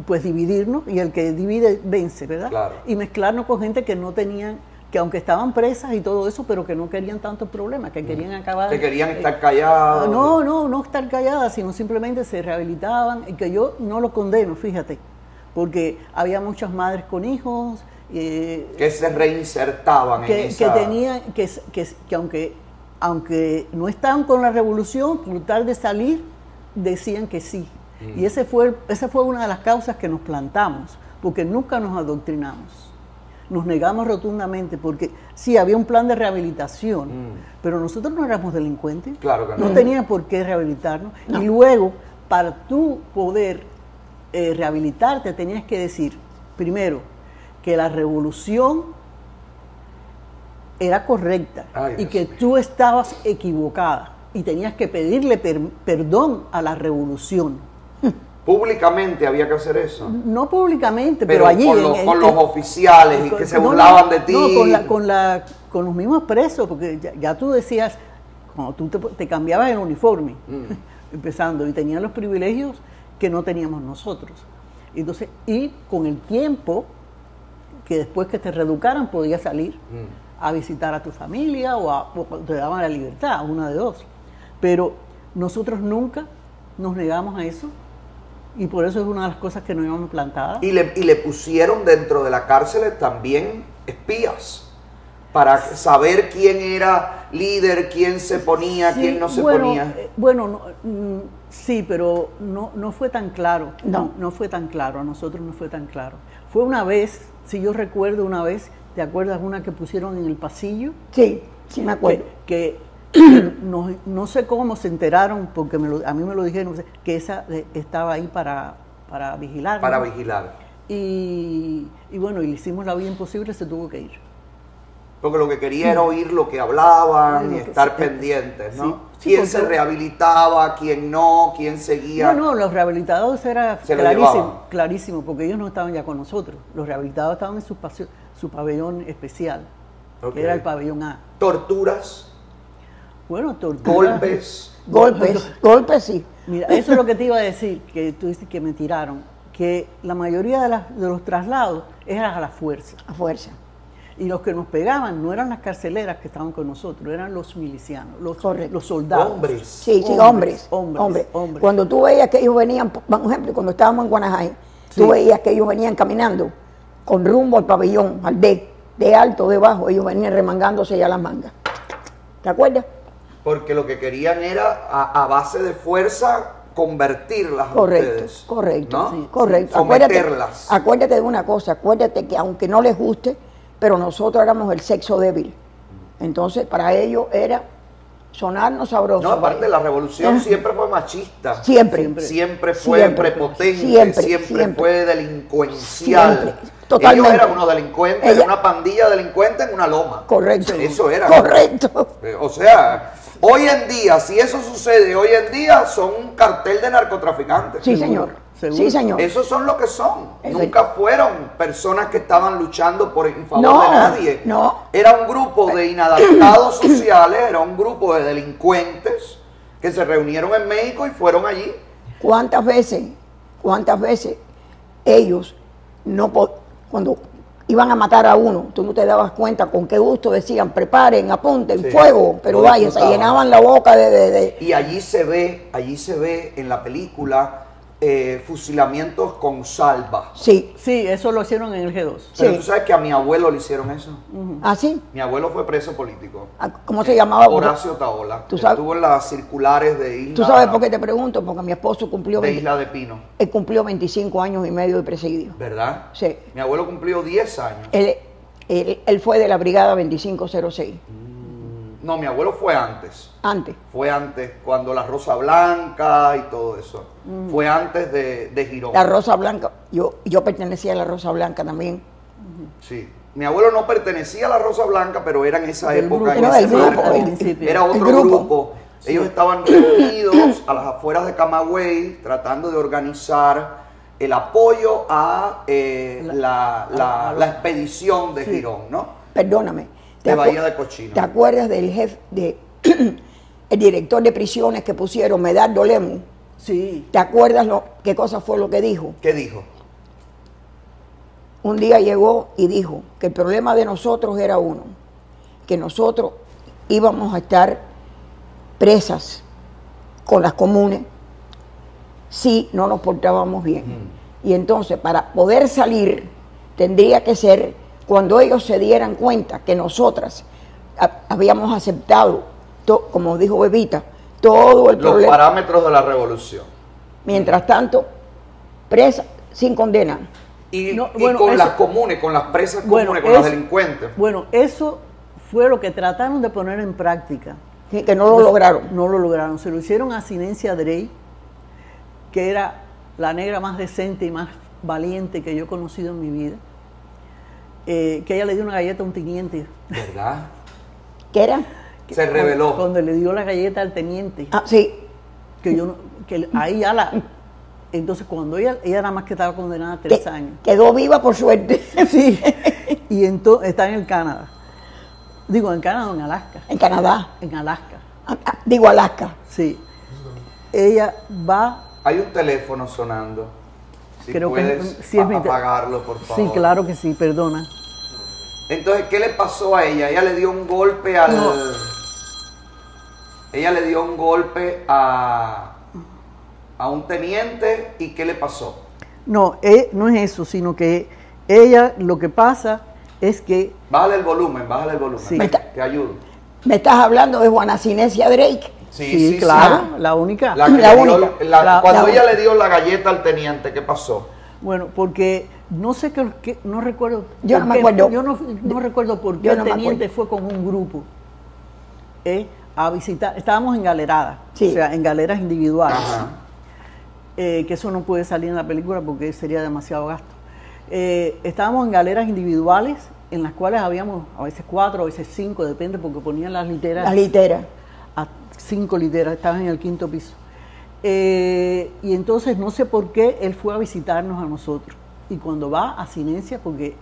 pues dividirnos, y el que divide vence, ¿verdad? Claro. Y mezclarnos con gente que no tenían, que aunque estaban presas y todo eso, pero que no querían tantos problemas, que querían acabar. Que querían estar callados. No estar calladas, sino simplemente se rehabilitaban, y que yo no lo condeno, fíjate, porque había muchas madres con hijos que se reinsertaban en esa... que tenían, que aunque no estaban con la revolución, por tal de salir, decían que sí. Y esa fue una de las causas que nos plantamos, porque nunca nos adoctrinamos. Nos negamos rotundamente, porque sí, había un plan de rehabilitación, pero nosotros no éramos delincuentes. Claro que no. No tenían por qué rehabilitarnos. No. Y luego, para tú poder rehabilitarte, tenías que decir, primero, que la revolución era correcta. Ay, y Dios que mío. tú estabas equivocada. Y tenías que pedirle perdón a la revolución. Públicamente había que hacer eso. No públicamente, pero allí. Con los oficiales y que se burlaban de ti. No, con los mismos presos, porque ya tú decías, cuando tú te cambiabas el uniforme, empezando, y tenían los privilegios que no teníamos nosotros. Entonces, y con el tiempo, que después que te reeducaran, podías salir a visitar a tu familia o te daban la libertad, una de dos. Pero nosotros nunca nos negamos a eso. Y por eso es una de las cosas que nos íbamos plantadas. Y le pusieron dentro de la cárcel también espías para saber quién era líder, quién se ponía, Sí, quién no se ponía. Sí, pero no fue tan claro. No fue tan claro, a nosotros no fue tan claro. Fue una vez, si yo recuerdo una vez, ¿te acuerdas una que pusieron en el pasillo? Sí, sí me acuerdo. Que no sé cómo se enteraron, porque a mí me lo dijeron, que esa estaba ahí para vigilar. Para ¿no? vigilar. Y bueno, y le hicimos la vida imposible, se tuvo que ir. Porque lo que quería era oír lo que hablaban y estar pendientes, ¿no? ¿Quién se rehabilitaba, quién no, quién seguía? No, los rehabilitados era clarísimo, porque ellos no estaban ya con nosotros. Los rehabilitados estaban en su pabellón especial, que era el pabellón A. ¿Torturas? Bueno, torturas. Golpes, sí. Mira, eso es lo que te iba a decir, que tú dices que me tiraron, que la mayoría de los traslados era a la fuerza. A fuerza. Y los que nos pegaban no eran las carceleras que estaban con nosotros, eran los milicianos, los soldados. Hombres. Sí, hombres. Cuando tú veías que ellos venían, por ejemplo, cuando estábamos en Guanajay, tú veías que ellos venían caminando con rumbo al pabellón, al de alto, de bajo, ellos venían remangándose ya las mangas. ¿Te acuerdas? Porque lo que querían era, a base de fuerza, convertirlas a ustedes. Correcto, ¿no? sí, correcto. Someterlas. Acuérdate de una cosa, acuérdate que aunque no les guste, pero nosotros éramos el sexo débil. Entonces, para ellos era sonarnos sabroso. No, aparte, la revolución siempre fue machista. Siempre fue prepotente, siempre fue delincuencial. Siempre. Totalmente. Ellos eran unos delincuentes, una pandilla de delincuentes en una loma. Correcto. Eso era. Correcto. O sea, hoy en día, si eso sucede hoy en día, son un cartel de narcotraficantes. Sí, señor. ¿Seguro? Sí, señor. Esos son lo que son. Eso. Nunca fueron personas que estaban luchando en favor No, de nadie. no. Era un grupo de inadaptados sociales, era un grupo de delincuentes que se reunieron en México y fueron allí. ¿Cuántas veces ellos cuando iban a matar a uno, tú no te dabas cuenta con qué gusto decían, preparen, apunten, Sí, fuego, pero lo vaya, se disfrutaban. llenaban la boca de... Y allí se ve en la película fusilamientos con salva. Sí, Sí, eso lo hicieron en el G2. Pero Sí. tú sabes que a mi abuelo le hicieron eso. así, Mi abuelo fue preso político. ¿cómo se llamaba? Horacio Taola. ¿Tú sabes? Estuvo en las circulares de Isla, ¿Tú sabes por qué te pregunto? Porque mi esposo cumplió, de Isla de Pino, él cumplió 25 años y medio de presidio. ¿verdad? Sí. Mi abuelo cumplió 10 años. Él fue de la brigada 2506, No, mi abuelo fue antes. antes. Fue antes, cuando la Rosa Blanca y todo eso. Fue antes de Girón. La Rosa Blanca, yo pertenecía a la Rosa Blanca también. Sí. Mi abuelo no pertenecía a la Rosa Blanca, pero era en esa Del época. grupo. en Era ese del grupo, marco. al principio. Era otro El grupo. grupo. Ellos estaban reunidos a las afueras de Camagüey tratando de organizar el apoyo a la expedición de Sí. Girón, ¿no? Perdóname. De acu- Bahía de Cochino. ¿Te acuerdas del jefe, el director de prisiones que pusieron, Medardo Lemus? Sí. ¿Te acuerdas qué cosa fue lo que dijo? ¿Qué dijo? Un día llegó y dijo que el problema de nosotros era uno, que nosotros íbamos a estar presas con las comunes si no nos portábamos bien. Y entonces, para poder salir, tendría que ser cuando ellos se dieran cuenta que nosotras habíamos aceptado, como dijo Bebita, todo el Los problema. parámetros de la revolución. Mientras tanto, presa sin condena. Y, No, y bueno, con eso- las comunes, con las presas Bueno, comunes, con los eso- delincuentes. Bueno, eso fue lo que trataron de poner en práctica. Sí, que no lo lograron. No lo lograron. Se lo hicieron a Sinencia Drey, que era la negra más decente y más valiente que yo he conocido en mi vida. Que ella le dio una galleta a un teniente. ¿Verdad? ¿Qué era? Se reveló. Cuando le dio la galleta al teniente. Ah, sí. Que yo no- que ahí ya la. Entonces, cuando ella nada más que estaba condenada a 3 años. Quedó viva por suerte. Sí. Y entonces está en el Canadá. Digo, en Canadá o en Alaska. En Canadá. En Alaska. Digo Alaska. Sí. Ella va. Hay un teléfono sonando. Si Creo que puedes sí es mi te- apagarlo, por favor. Sí, claro que sí, perdona. Entonces, ¿qué le pasó a ella? Ella le dio un golpe al... No. Ella le dio un golpe a un teniente, ¿y qué le pasó? No, no es eso, sino que ella lo que pasa es que Bájale el volumen, Sí. que ayude. Me estás hablando de Juana Cinesia Drake. sí, claro, la única. La que La le dio- única. cuando La ella única. le dio la galleta al teniente, ¿qué pasó? Bueno, porque no sé qué, no recuerdo. Yo por no me qué acuerdo. fue, yo no recuerdo por qué Yo el no me teniente acuerdo. fue con un grupo a visitar. Estábamos en galerada, Sí. o sea, en galeras individuales. Ajá. Que eso no puede salir en la película porque sería demasiado gasto. Estábamos en galeras individuales en las cuales habíamos a veces 4, a veces 5, depende porque ponían las literas. La litera. A 5 literas, estaban en el 5.º piso. Y entonces no sé por qué él fue a visitarnos a nosotros. Y cuando va a Sinencia, porque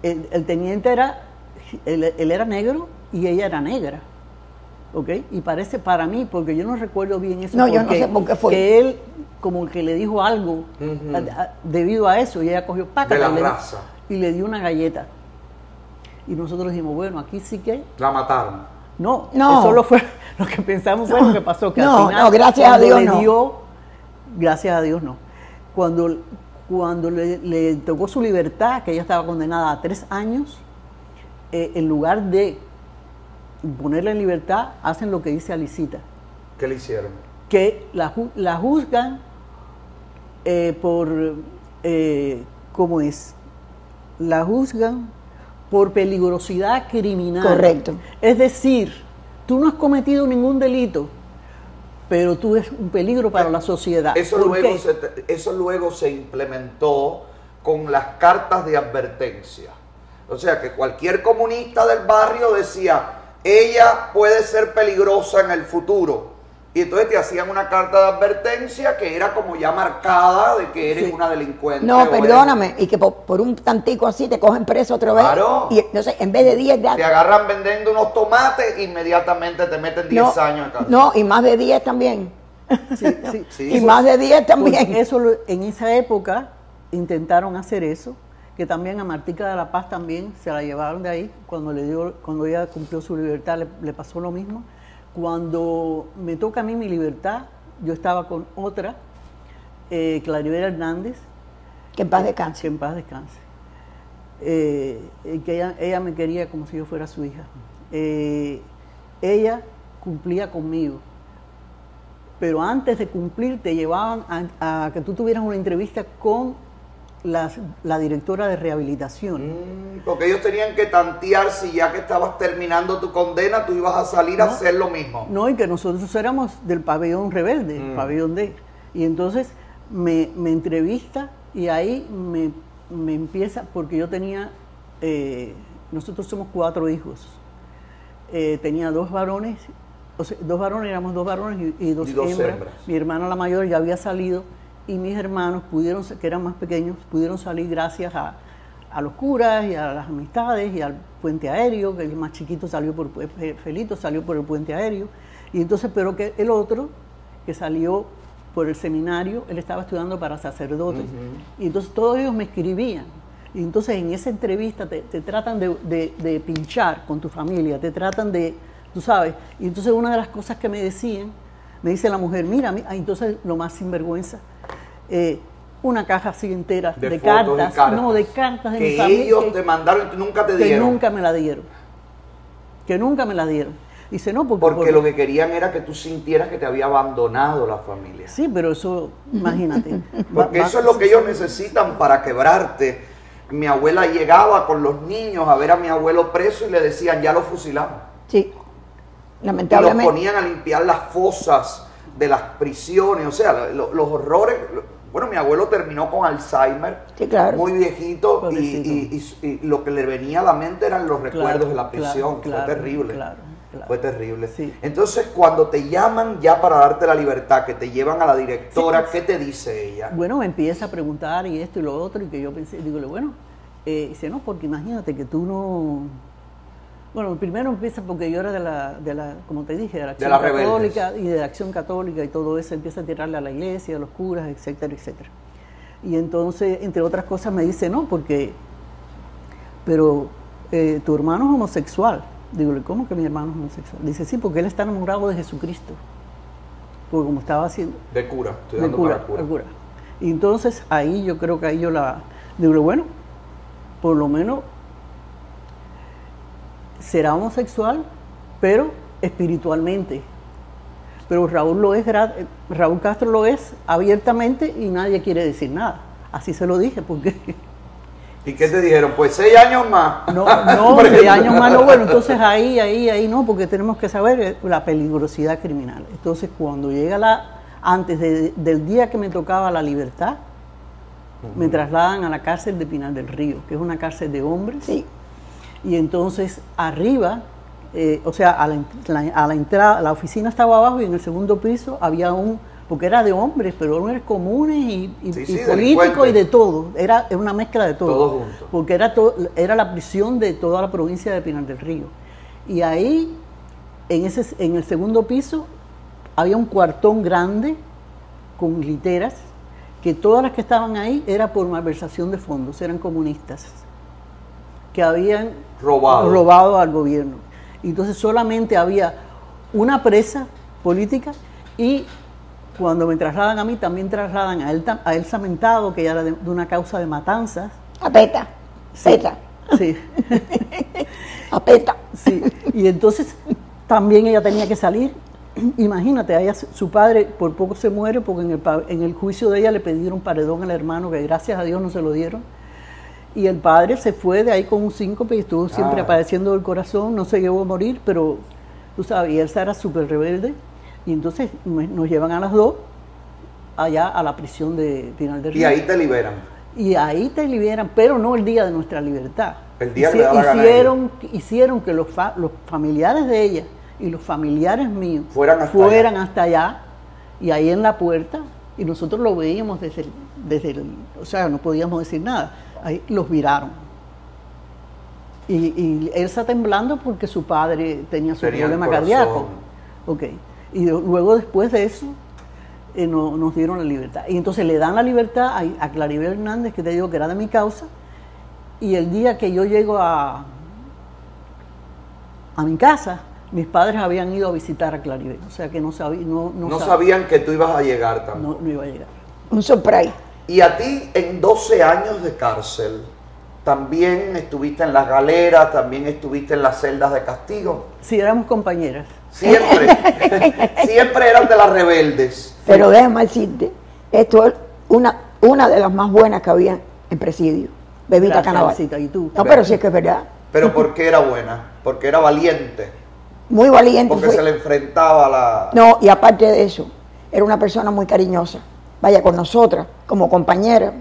el teniente él era negro y ella era negra. ¿Ok? Y parece para mí, porque yo no recuerdo bien eso. No, yo no sé por qué fue. Que él como que le dijo algo debido a eso y ella cogió pácata De la y le- raza. y le dio una galleta. Y nosotros dijimos, bueno, aquí sí que... La mataron. No. Eso solo fue lo que pensamos, fue lo que pasó, que No, al final, no, gracias a cuando Dios le no. dio, gracias a Dios no. Cuando le tocó su libertad, que ella estaba condenada a 3 años, en lugar de ponerla en libertad, hacen lo que dice Alicita, ¿Qué le hicieron? que la juzgan por, ¿cómo es? La juzgan por peligrosidad criminal. Correcto. Es decir, tú no has cometido ningún delito, pero tú eres un peligro para la sociedad. Eso ¿Por luego, qué? eso luego se implementó con las cartas de advertencia. O sea que cualquier comunista del barrio decía, ella puede ser peligrosa en el futuro. Y entonces te hacían una carta de advertencia que era como ya marcada de que eres Sí. una delincuente. No, o eres- perdóname. Y que por un tantico así te cogen preso otra vez. Claro. Y entonces, en vez de 10, Te agarran vendiendo unos tomates, inmediatamente te meten 10 no, años en cárcel. no, y más de 10 también. Sí, sí. Sí. Y más de 10 Porque también. eso en esa época intentaron hacer eso, que también a Martica de la Paz también se la llevaron de ahí, cuando ella cumplió su libertad le pasó lo mismo. Cuando me toca a mí mi libertad, yo estaba con otra, Claribel Hernández. Que en paz descanse. Que en paz descanse. Que ella me quería como si yo fuera su hija. Ella cumplía conmigo, pero antes de cumplir te llevaban a que tú tuvieras una entrevista con la directora de rehabilitación. Porque ellos tenían que tantear si ya que estabas terminando tu condena, tú ibas a salir a hacer lo mismo. No, y que nosotros éramos del pabellón rebelde, el pabellón D. Y entonces me entrevista y ahí me empieza, porque yo tenía, nosotros somos 4 hijos. Tenía 2 varones, o sea, éramos 2 varones y dos hembras. Mi hermana la mayor ya había salido y mis hermanos que eran más pequeños, pudieron salir gracias a los curas y a las amistades y al puente aéreo, que el más chiquito salió Felito salió por el puente aéreo. Y entonces, pero que el otro, que salió por el seminario, él estaba estudiando para sacerdote. Y entonces todos ellos me escribían. Y entonces en esa entrevista te tratan de pinchar con tu familia, te tratan de, tú sabes. Y entonces una de las cosas que me decían, me dice la mujer, mira, entonces lo más sinvergüenza, una caja así entera de cartas, no, de cartas de que ellos te mandaron y tú nunca te dieron. Que nunca me la dieron. Que nunca me la dieron. Dice, no, porque lo que querían era que tú sintieras que te había abandonado la familia. Sí, pero eso, imagínate. Porque eso es lo que ellos necesitan para quebrarte. Mi abuela llegaba con los niños a ver a mi abuelo preso y le decían, ya lo fusilamos. Sí, lamentablemente. Y los ponían a limpiar las fosas de las prisiones, o sea, los horrores. Bueno, mi abuelo terminó con Alzheimer, sí, claro, muy viejito, y lo que le venía a la mente eran los recuerdos de la prisión. Fue terrible. Fue terrible. Sí. Entonces, cuando te llaman ya para darte la libertad, que te llevan a la directora, ¿qué te dice ella? Bueno, me empieza a preguntar y esto y lo otro, y que yo pensé, digo, bueno, dice, no, porque imagínate que tú no... Bueno, primero empieza porque yo era de la como te dije, de la Acción Católica y de la Acción Católica y todo eso, empieza a tirarle a la iglesia, a los curas, etcétera, etcétera. Y entonces, entre otras cosas, me dice, no, porque, pero tu hermano es homosexual. Digo, ¿cómo que mi hermano es homosexual? Dice, sí, porque él está enamorado de Jesucristo. Porque como estaba haciendo... De cura, estudiando para cura. Y entonces, ahí yo creo que ahí yo la... Digo, bueno, por lo menos será homosexual, pero espiritualmente. Pero Raúl Castro lo es abiertamente y nadie quiere decir nada. Así se lo dije, porque... ¿Y qué te dijeron? Pues 6 años más. No, 6 años más no. Bueno, entonces ahí no, porque tenemos que saber la peligrosidad criminal. Entonces, cuando llega antes del día que me tocaba la libertad, me trasladan a la cárcel de Pinar del Río, que es una cárcel de hombres. Sí. Y entonces arriba, o sea, a la entrada, la oficina estaba abajo y en el segundo piso había porque era de hombres, pero hombres comunes y políticos y de todo. Era una mezcla de todo. Todos juntos. Porque era la prisión de toda la provincia de Pinar del Río. Y ahí, en el segundo piso, había un cuartón grande con literas, que todas las que estaban ahí era por malversación de fondos, eran comunistas, que habían robado al gobierno. Entonces solamente había una presa política y cuando me trasladan a mí, también trasladan a Elsa Mentado, que era de una causa de matanzas. A Peta. Sí. Peta. Sí. A Peta. Sí. Y entonces también ella tenía que salir. Imagínate, su padre por poco se muere porque en el juicio de ella le pidieron paredón al hermano, que gracias a Dios no se lo dieron. Y el padre se fue de ahí con un síncope y estuvo siempre apareciendo del corazón, no se llegó a morir, pero tú sabes, y Elsa era súper rebelde. Y entonces nos llevan a las 2 allá a la prisión de Pinar del Río. Y ahí te liberan. Y ahí te liberan, pero no el día de nuestra libertad. El día que le da la gana a ella. Hicieron que los familiares de ella y los familiares míos fueran hasta allá y ahí en la puerta, y nosotros lo veíamos o sea, no podíamos decir nada. Ahí los viraron. Y Elsa temblando porque su padre tenía su problema cardíaco. Okay. Y luego después de eso nos dieron la libertad. Y entonces le dan la libertad a Claribel Hernández, que te digo que era de mi causa, Y el día que yo llego a mi casa, mis padres habían ido a visitar a Claribel. O sea que no sabían que tú ibas a llegar tampoco. No iba a llegar. Un surprise. Y a ti, en 12 años de cárcel, también estuviste en las galeras, también estuviste en las celdas de castigo. Sí, éramos compañeras. Siempre. Siempre eran de las rebeldes. Pero déjame decirte, esto es una de las más buenas que había en presidio. Bebita Gracias, Canaval. Lucita, ¿y tú? No, pero sí es que es verdad. Pero ¿por qué era buena? Porque era valiente. Muy valiente. Porque se le enfrentaba a la... No, y aparte de eso, era una persona muy cariñosa. Vaya, con nosotras, como compañera,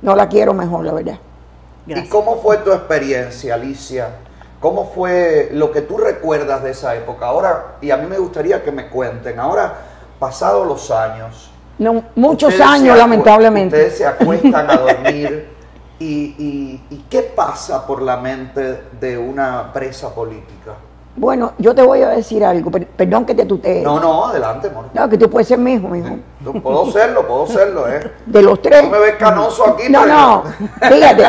no la quiero mejor, la verdad. Gracias. ¿Y cómo fue tu experiencia, Alicia? ¿Cómo fue lo que tú recuerdas de esa época? Ahora, y a mí me gustaría que me cuenten, ahora, pasados los años... No, muchos ustedes años, lamentablemente. Ustedes se acuestan a dormir y ¿qué pasa por la mente de una presa política? Bueno, yo te voy a decir algo, perdón que te tutee. No, adelante, amor. No, que tú puedes ser mi hijo, mi hijo. No, puedo serlo, De los tres. No me ves canoso aquí. No, fíjate,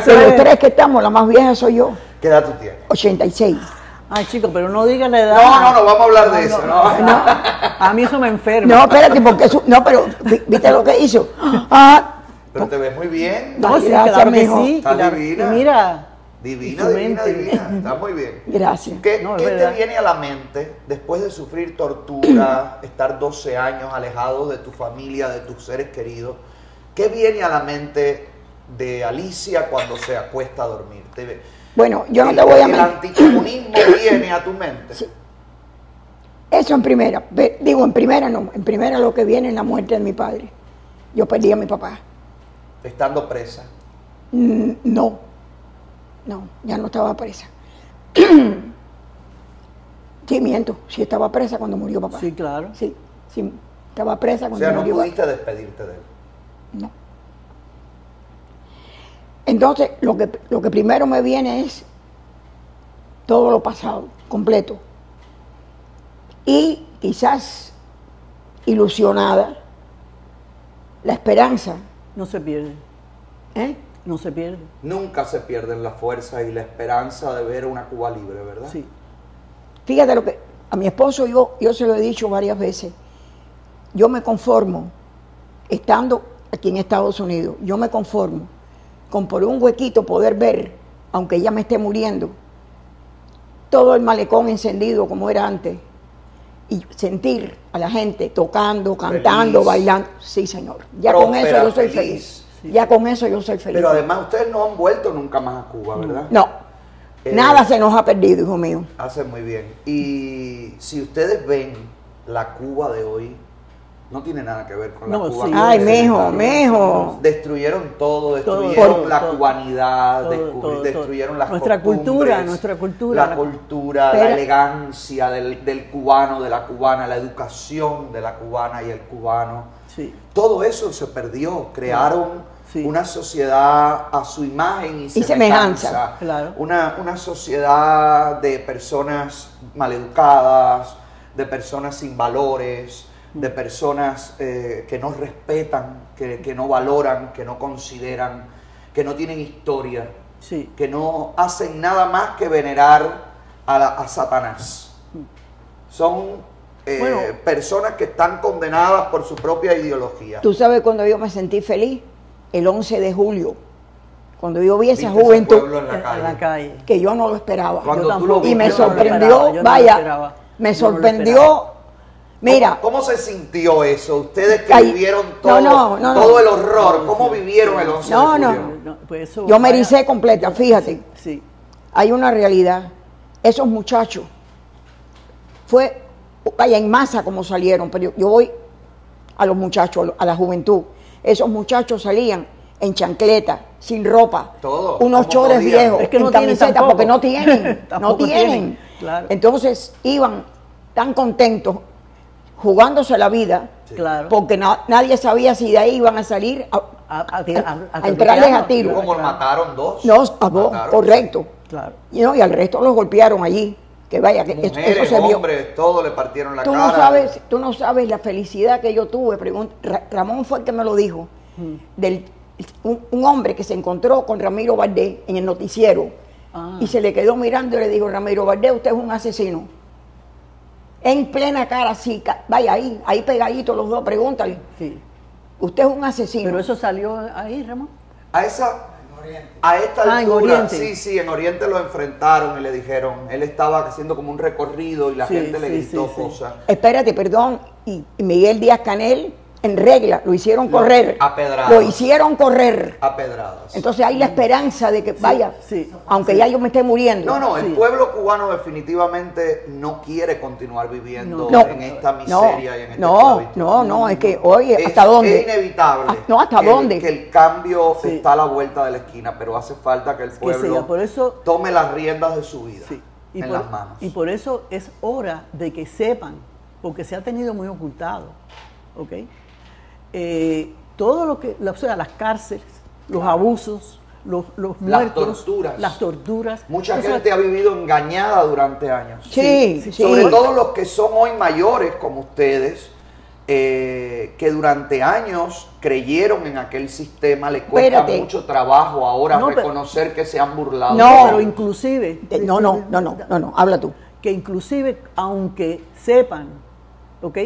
de los tres que estamos, la más vieja soy yo. ¿Qué edad tú tienes? 86. Ay, chico, pero no digas la edad. No, vamos a hablar de eso. No. A mí eso me enferma. No, espérate, porque eso, no, pero ¿viste lo que hizo? Ah, pero te ves muy bien. No, sí, gracias, claro que mijo. sí. Está Claro. divina. Y mira. Divina. su mente. Está muy bien. gracias. ¿Qué No, es te verdad. viene a la mente después de sufrir tortura, estar 12 años alejado de tu familia, de tus seres queridos? ¿Qué viene a la mente de Alicia cuando se acuesta a dormir? Bueno, yo no te voy a ¿El mentir. anticomunismo viene a tu mente? Sí. Eso en primera. Digo, en primera no. En primera lo que viene es la muerte de mi padre. Yo perdí a mi papá. Estando presa. No, ya no estaba presa. Sí, miento. Sí estaba presa cuando murió papá. Sí, claro. Sí, estaba presa O cuando sea, no murió papá. pudiste despedirte de él. No. Entonces, lo que primero me viene es todo lo pasado, completo. Y quizás ilusionada, la esperanza. No se pierde. ¿Eh? No se pierde. Nunca se pierden la fuerza y la esperanza de ver una Cuba libre, ¿verdad? Sí. Fíjate lo que a mi esposo yo se lo he dicho varias veces. Yo me conformo, estando aquí en Estados Unidos, yo me conformo con por un huequito poder ver, aunque ella me esté muriendo, todo el malecón encendido como era antes y sentir a la gente tocando, cantando, feliz, bailando. Sí, señor. Ya próspera, con eso yo soy feliz. feliz. Ya con eso yo soy feliz. Pero además ustedes no han vuelto nunca más a Cuba, ¿verdad? No, nada se nos ha perdido, hijo mío. Hacen muy bien. Y si ustedes ven la Cuba de hoy, no tiene nada que ver con la No, Cuba. sí. que Ay, ustedes mijo, dejaron. mijo. Destruyeron todo, Todo, destruyeron la todo, cubanidad, todo. destruyeron las Nuestra costumbres, cultura, la cultura, Pero- la elegancia del cubano, de la cubana, la educación de la cubana y el cubano. Sí. Todo eso se perdió. Crearon Sí. una sociedad a su imagen y semejanza. Claro. Una sociedad de personas maleducadas, de personas sin valores, de personas que no respetan, que no valoran, que no consideran, que no tienen historia, Sí. que no hacen nada más que venerar a Satanás. Son Bueno. personas que están condenadas por su propia ideología. Tú sabes cuando yo me sentí feliz, el 11 de julio, cuando yo vi esa ¿Viste ese juventud pueblo en la En calle? la calle. que yo no lo esperaba. Cuando Yo tú tampoco. lo Y me viste, yo no lo sorprendió, esperaba, yo no lo vaya, esperaba. me Yo no lo sorprendió. esperaba. Mira, ¿Cómo se sintió eso? Ustedes que Ay, vivieron no, todo, no, todo no. el horror, ¿cómo vivieron el 11 No, de no. julio? No, pues eso, yo me vaya, ericé completa, fíjate. Sí. Hay una realidad. Esos muchachos, vaya, en masa como salieron, pero yo voy a los muchachos, a la juventud. Esos muchachos salían en chancleta, sin ropa, Todo, unos como chores podían. viejos, Es que no en tienen camiseta, tampoco. porque no tienen, no Tampoco tienen. tienen, claro. Entonces iban tan contentos, jugándose la vida, Sí. Claro. porque nadie sabía si de ahí iban a salir a entrarles toquetearnos. a tiro. Como mataron dos. No, a dos, Mataron, correcto. Claro. Y al resto los golpearon allí. Que vaya, que Mujeres, eso se vio. hombres, todo le partieron la Tú cara. no sabes la felicidad que yo tuve. Ramón fue el que me lo dijo. un hombre que se encontró con Ramiro Valdés en el noticiero y se le quedó mirando y le dijo, Ramiro Valdés, usted es un asesino. En plena cara, así, vaya ahí pegadito los dos, pregúntale. Sí. Usted es un asesino. Pero eso salió ahí, Ramón. A esta en altura, Oriente. sí, en Oriente lo enfrentaron y le dijeron, él estaba haciendo como un recorrido y la gente le gritó cosas. Espérate, perdón, y Miguel Díaz-Canel, en regla, lo hicieron correr. A pedradas. Lo hicieron correr. A pedradas. Entonces hay la esperanza de que, vaya, aunque ya yo me esté muriendo. No, el pueblo cubano definitivamente no quiere continuar viviendo en esta miseria y en este esclavitud. No, es que, oye, ¿hasta dónde? Es inevitable. ¿Hasta dónde? Que el cambio está a la vuelta de la esquina, pero hace falta que el pueblo tome las riendas de su vida en las manos. Y por eso es hora de que sepan, porque se ha tenido muy ocultado, ¿ok? Todo lo que, o sea, las cárceles, los abusos, los muertos, las torturas. Mucha gente ha vivido engañada durante años. Sí. Sobre todo los que son hoy mayores como ustedes, que durante años creyeron en aquel sistema, le cuesta mucho trabajo ahora reconocer que se han burlado. No, pero inclusive... No, habla tú. Que inclusive, aunque sepan, ¿ok?,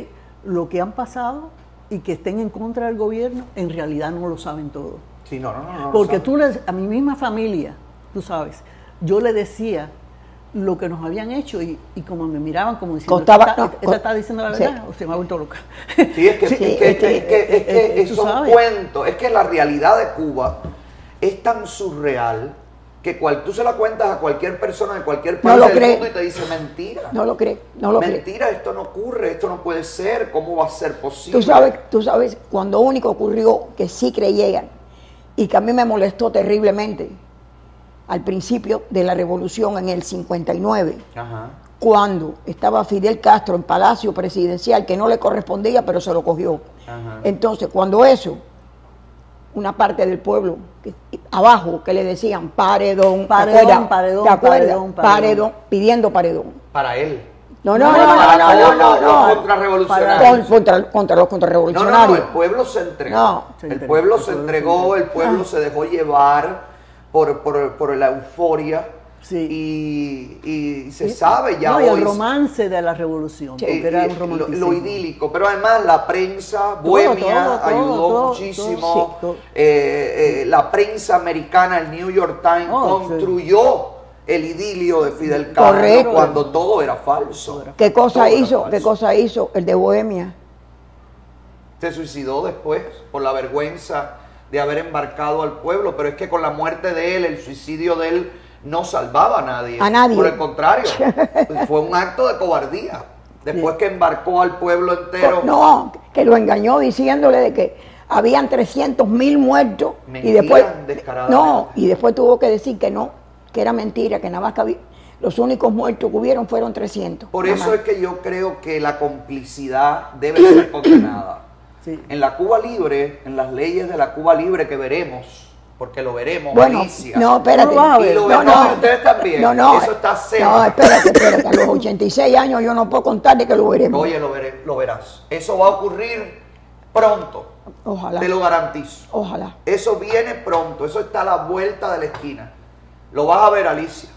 lo que han pasado y que estén en contra del gobierno, en realidad no lo saben todo. Sí, no. Porque a mi misma familia, tú sabes, yo le decía lo que nos habían hecho y como me miraban como diciendo, ¿esta está diciendo la verdad o se me ha vuelto loca? Sí, es que son cuentos, es que la realidad de Cuba es tan surreal que tú se la cuentas a cualquier persona de cualquier país del mundo y te dice mentira. No lo cree. Mentira, esto no ocurre, esto no puede ser, ¿cómo va a ser posible? Tú sabes, cuando único ocurrió que sí creían y que a mí me molestó terriblemente al principio de la revolución en el 59, cuando estaba Fidel Castro en Palacio Presidencial, que no le correspondía, pero se lo cogió. Entonces, cuando eso, una parte del pueblo abajo que le decían paredón, pidiendo paredón para él. No, contrarrevolucionarios. Contra los contrarrevolucionarios. No, el pueblo se entregó. El pueblo se entregó, el pueblo se dejó llevar por la euforia. Sí. Y se sabe ya hoy. El romance de la revolución, era un romanticismo. Lo idílico, pero además la prensa bohemia ayudó muchísimo. La prensa americana, el New York Times, construyó el idilio de Fidel Castro cuando todo era falso. ¿Qué cosa hizo el de Bohemia? Se suicidó después por la vergüenza de haber embarcado al pueblo, pero es que con la muerte de él, el suicidio de él no salvaba a nadie. Por el contrario, fue un acto de cobardía. Después que embarcó al pueblo entero. No, que lo engañó diciéndole de que habían 300.000 muertos. Mentira, y después tuvo que decir que no, que era mentira, que nada más que había, los únicos muertos que hubieron fueron 300. Por eso es que yo creo que la complicidad debe ser condenada. En la Cuba Libre, en las leyes de la Cuba Libre que veremos, porque lo veremos, Alicia. No, espérate. Y lo veremos ustedes también. Eso está serio. No, espérate. A los 86 años yo no puedo contar de que lo veremos. Oye, lo verás. Eso va a ocurrir pronto. Ojalá. Te lo garantizo. Ojalá. Eso viene pronto. Eso está a la vuelta de la esquina. Lo vas a ver, Alicia.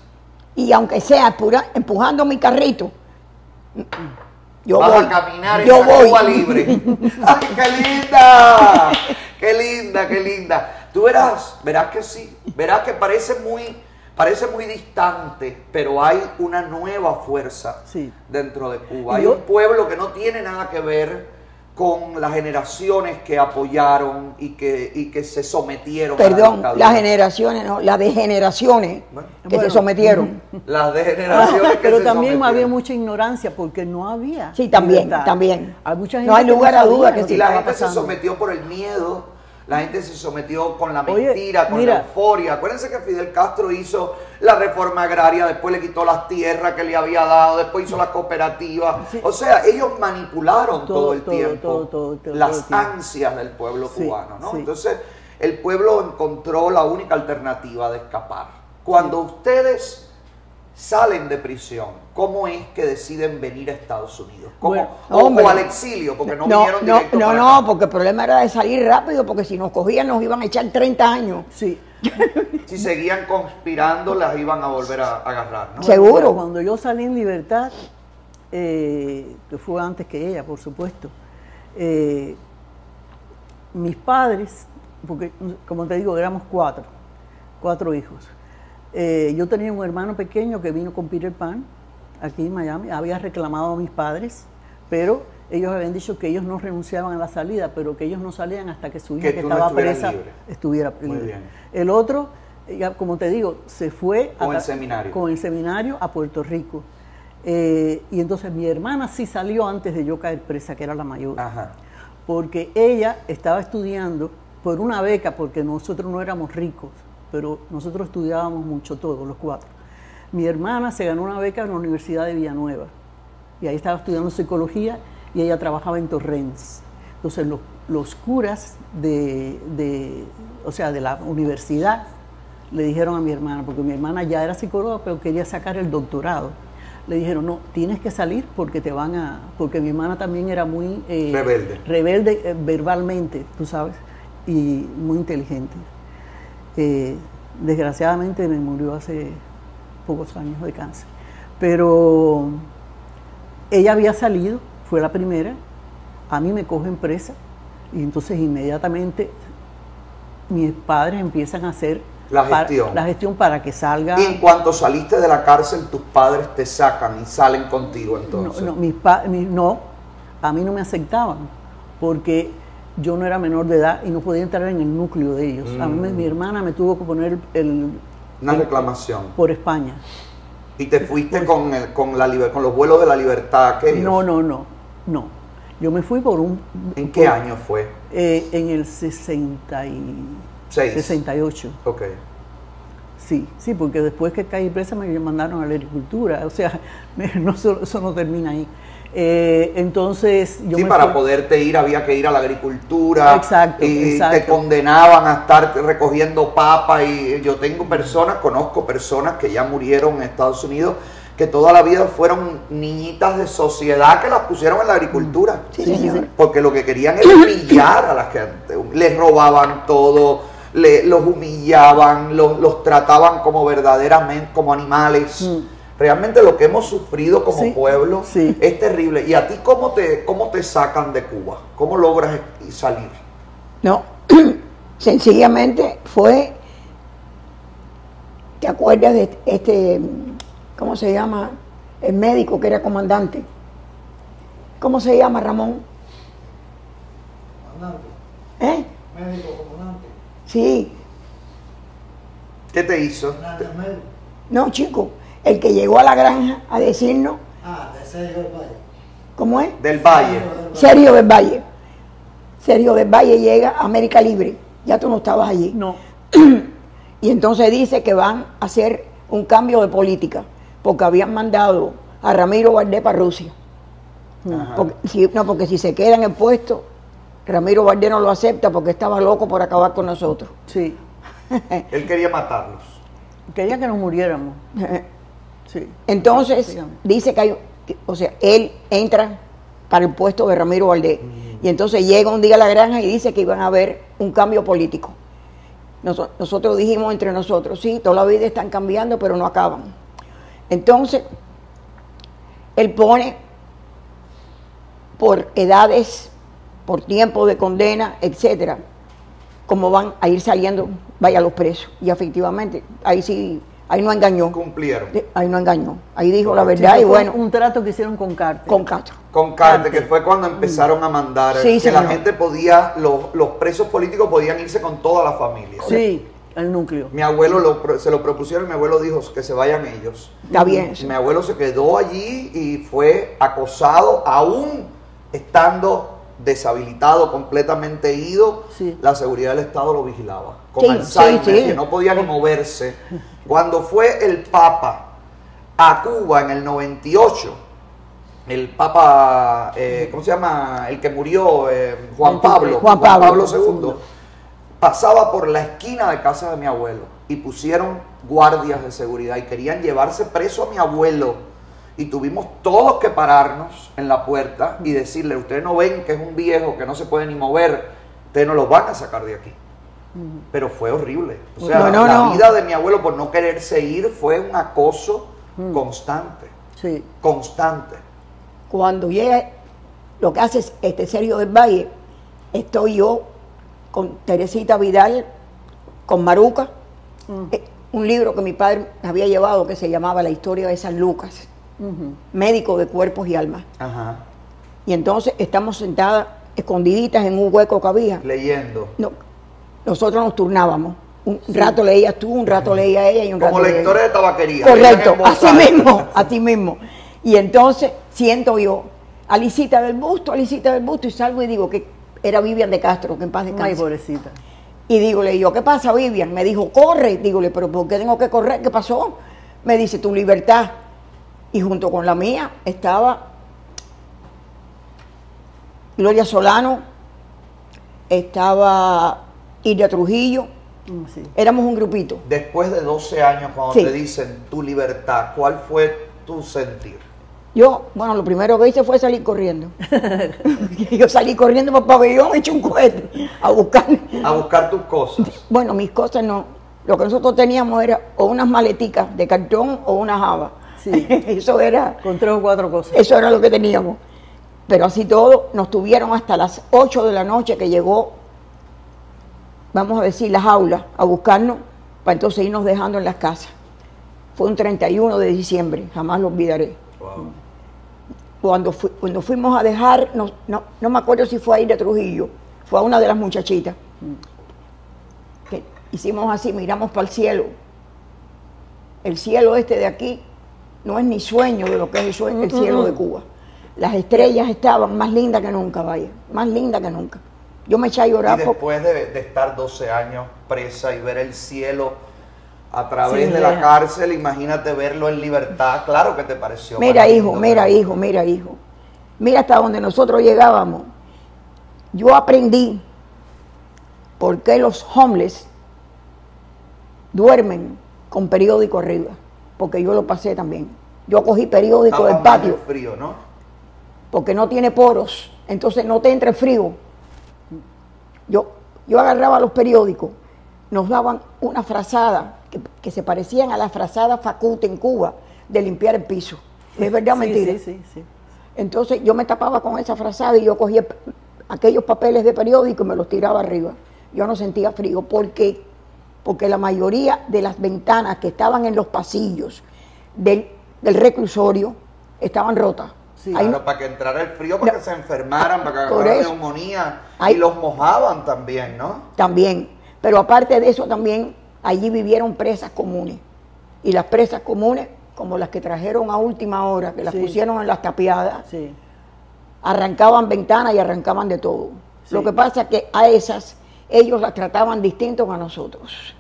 Y aunque sea empujando mi carrito, vas a caminar en esa Cuba Libre. ¡Ay, qué linda! ¡Qué linda! Tú verás que sí, verás que parece muy distante, pero hay una nueva fuerza dentro de Cuba. Hay un pueblo que no tiene nada que ver con las generaciones que apoyaron y que se sometieron a la dictadura. Las generaciones, no, las degeneraciones que se sometieron. Las degeneraciones que pero se también sometieron. había mucha ignorancia porque no había. Sí, también. Hay mucha gente no hay lugar a duda que sí. sí. Y la gente se sometió por el miedo. La gente se sometió con la mentira, con la euforia. Acuérdense que Fidel Castro hizo la reforma agraria, después le quitó las tierras que le había dado, después hizo las cooperativas. O sea, ellos manipularon todo el tiempo las ansias del pueblo cubano, ¿no? Entonces, el pueblo encontró la única alternativa de escapar. Cuando ustedes salen de prisión, ¿cómo es que deciden venir a Estados Unidos? ¿Cómo? Bueno, o al exilio, porque no vinieron directo para acá. porque el problema era de salir rápido, porque si nos cogían nos iban a echar 30 años. Sí. Si seguían conspirando, las iban a volver a agarrar, ¿no? Seguro. Cuando yo salí en libertad, que fue antes que ella, por supuesto, mis padres, porque como te digo, éramos cuatro hijos. Yo tenía un hermano pequeño que vino con Peter Pan, aquí en Miami, había reclamado a mis padres, pero ellos habían dicho que ellos no renunciaban a la salida, pero que ellos no salían hasta que su hija, que estaba presa, estuviera libre. Muy bien. El otro, ya, como te digo, se fue con el seminario a Puerto Rico. Y entonces mi hermana sí salió antes de yo caer presa, que era la mayor. Ajá. Porque ella estaba estudiando por una beca, porque nosotros no éramos ricos, pero nosotros estudiábamos mucho todos, los cuatro. Mi hermana se ganó una beca en la Universidad de Villanueva, y ahí estaba estudiando psicología, y ella trabajaba en Torrens. Entonces los curas de la universidad le dijeron a mi hermana, porque mi hermana ya era psicóloga, pero quería sacar el doctorado. Le dijeron, no, tienes que salir porque te van a... Porque mi hermana también era muy... rebelde verbalmente, tú sabes, y muy inteligente. Desgraciadamente me murió hace pocos años de cáncer. Pero ella había salido, fue la primera, a mí me cogen presa, y entonces inmediatamente mis padres empiezan a hacer la gestión para que salga. Y en cuanto saliste de la cárcel, tus padres te sacan y salen contigo entonces. No, a mí no me aceptaban, porque yo no era menor de edad y no podía entrar en el núcleo de ellos. A mí mi hermana me tuvo que poner una reclamación por España. ¿Y te fuiste con los vuelos de la libertad aquellos? No. Yo me fui por un... ¿En qué año fue? En el 68. Ok. Sí, porque después que caí presa me mandaron a la agricultura. O sea, eso no termina ahí. Entonces yo para poderte ir había que ir a la agricultura. Exacto. Te condenaban a estar recogiendo papa. Y yo conozco personas que ya murieron en Estados Unidos, que toda la vida fueron niñitas de sociedad que las pusieron en la agricultura. Sí. Porque lo que querían era humillar a la gente. Les robaban todo, los humillaban, los trataban como verdaderamente, como animales. Realmente lo que hemos sufrido como pueblo es terrible. ¿Y a ti cómo te sacan de Cuba? ¿Cómo logras salir? No, sencillamente fue, ¿te acuerdas de ¿cómo se llama? El médico que era comandante. ¿Cómo se llama, Ramón? Comandante. Médico comandante. Sí. ¿Qué te hizo? No, chico, el que llegó a la granja a decirnos... de Sergio del Valle. ¿Cómo es? Del Valle. Sergio del Valle. Sergio del Valle llega a América Libre. Ya tú no estabas allí. No. Y entonces dice que van a hacer un cambio de política, porque habían mandado a Ramiro Valdés para Rusia. Porque si se queda en el puesto, Ramiro Valdés no lo acepta porque estaba loco por acabar con nosotros. Sí. Él quería matarlos. Quería que nos muriéramos. Sí. Entonces, dice que él entra para el puesto de Ramiro Valdés. Y entonces llega un día a la granja y dice que iban a haber un cambio político. Nosotros dijimos entre nosotros, sí, toda la vida están cambiando, pero no acaban. Entonces, él pone por edades, por tiempo de condena, etcétera, cómo van a ir saliendo, los presos. Y efectivamente, ahí no engañó. Cumplieron. Ahí no engañó. Ahí dijo la verdad y bueno. Un trato que hicieron con Carter. Con Carter, que fue cuando empezaron a mandar, que la gente podía, los presos políticos podían irse con toda la familia. Sí, el núcleo. Mi abuelo se lo propusieron y mi abuelo dijo que se vayan ellos. Está bien. Mi abuelo se quedó allí y fue acosado, aún estando deshabilitado, completamente ido. La seguridad del Estado lo vigilaba. Con Alzheimer, que no podía ni moverse. Cuando fue el Papa a Cuba en el 98, el Papa, ¿cómo se llama? El que murió, Juan Pablo II, pasaba por la esquina de casa de mi abuelo y pusieron guardias de seguridad y querían llevarse preso a mi abuelo. Y tuvimos todos que pararnos en la puerta y decirle, ustedes no ven que es un viejo que no se puede ni mover, ustedes no lo van a sacar de aquí. Pero fue horrible. O sea, la vida de mi abuelo por no quererse ir fue un acoso constante. Sí. Constante. Cuando llega, lo que hace es Sergio del Valle, estoy yo con Teresita Vidal, con Maruca, un libro que mi padre me había llevado que se llamaba La historia de San Lucas, médico de cuerpos y almas. Ajá. Y entonces estamos sentadas, escondiditas en un hueco que había. Leyendo. No, nosotros nos turnábamos. Un rato leías tú, un rato leía ella y un rato como leía lectores ella. de tabaquería. Correcto, así mismo. Y entonces siento yo, Alicita del Busto, y salgo y digo que era Vivian de Castro, que en paz descanse. Ay, pobrecita. Y dígole yo, ¿qué pasa, Vivian? Me dijo, corre. Dígole, ¿pero por qué tengo que correr? ¿Qué pasó? Me dice, tu libertad. Y junto con la mía estaba Gloria Solano, estaba Iria Trujillo, Sí. éramos un grupito. Después de 12 años, cuando Sí. te dicen tu libertad, ¿cuál fue tu sentir? Yo, bueno, lo primero que hice fue salir corriendo. Yo salí corriendo para el pabellón, eché un cohete a buscar. A buscar tus cosas. Bueno, mis cosas no. Lo que nosotros teníamos era o unas maleticas de cartón o una java. Sí. Eso era, Con 3 o 4 cosas. eso era lo que teníamos. Pero así todo, nos tuvieron hasta las 8 de la noche que llegó, vamos a decir, la jaula a buscarnos, para entonces irnos dejando en las casas. Fue un 31 de diciembre, jamás lo olvidaré. Wow. Cuando fuimos a dejar, no me acuerdo si fue a Iria Trujillo, fue a una de las muchachitas. Que hicimos así, miramos para el cielo. El cielo este de aquí no es ni sueño de lo que es el cielo de Cuba. Las estrellas estaban más lindas que nunca, vaya, más lindas que nunca. Yo me eché a Y llorar después de estar 12 años presa y ver el cielo a través Sí, de la real. cárcel, imagínate verlo en libertad, claro que te pareció. Mira, más hijo, lindo, mira, ¿no? hijo, mira, hijo. Mira hasta donde nosotros llegábamos. Yo aprendí por qué los homeless duermen con periódico arriba, porque yo lo pasé también. Yo cogí periódico del Estaba más patio, el frío, ¿no? porque no tiene poros, entonces no te entra el frío. Yo agarraba los periódicos, nos daban una frazada que se parecían a la frazada Facute en Cuba de limpiar el piso. ¿Es verdad o Sí, mentira? Sí. Entonces yo me tapaba con esa frazada y yo cogía aquellos papeles de periódico y me los tiraba arriba. Yo no sentía frío. ¿Por qué? Porque la mayoría de las ventanas que estaban en los pasillos del reclusorio estaban rotas. Sí. Ahí Claro, para que entrara el frío, para que se enfermaran, para que Por agarraran eso. neumonía. Ahí- Y los mojaban también, ¿no? también. Pero aparte de eso también, allí vivieron presas comunes. Y las presas comunes, como las que trajeron a última hora, que las Sí. pusieron en las tapiadas, Sí. arrancaban ventanas y arrancaban de todo. Sí. Lo que pasa es que a esas, ellos las trataban distintos a nosotros.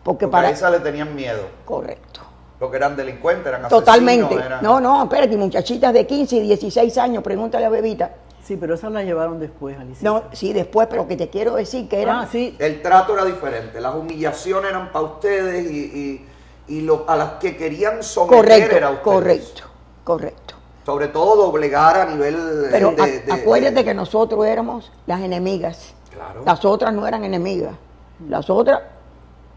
Porque Porque para... a esa le tenían miedo. Correcto. Porque eran delincuentes, eran asesinos. Totalmente. Eran... No, espérate, muchachitas de 15 y 16 años, pregúntale a Bebita. Sí, pero esas las llevaron después, Alicia. No, sí, después, pero que te quiero decir que era... Ah, sí. El trato era diferente, las humillaciones eran para ustedes y a las que querían someter era a ustedes. Correcto. Sobre todo doblegar a nivel Pero de- acuérdate que nosotros éramos las enemigas. Claro. Las otras no eran enemigas. Las otras,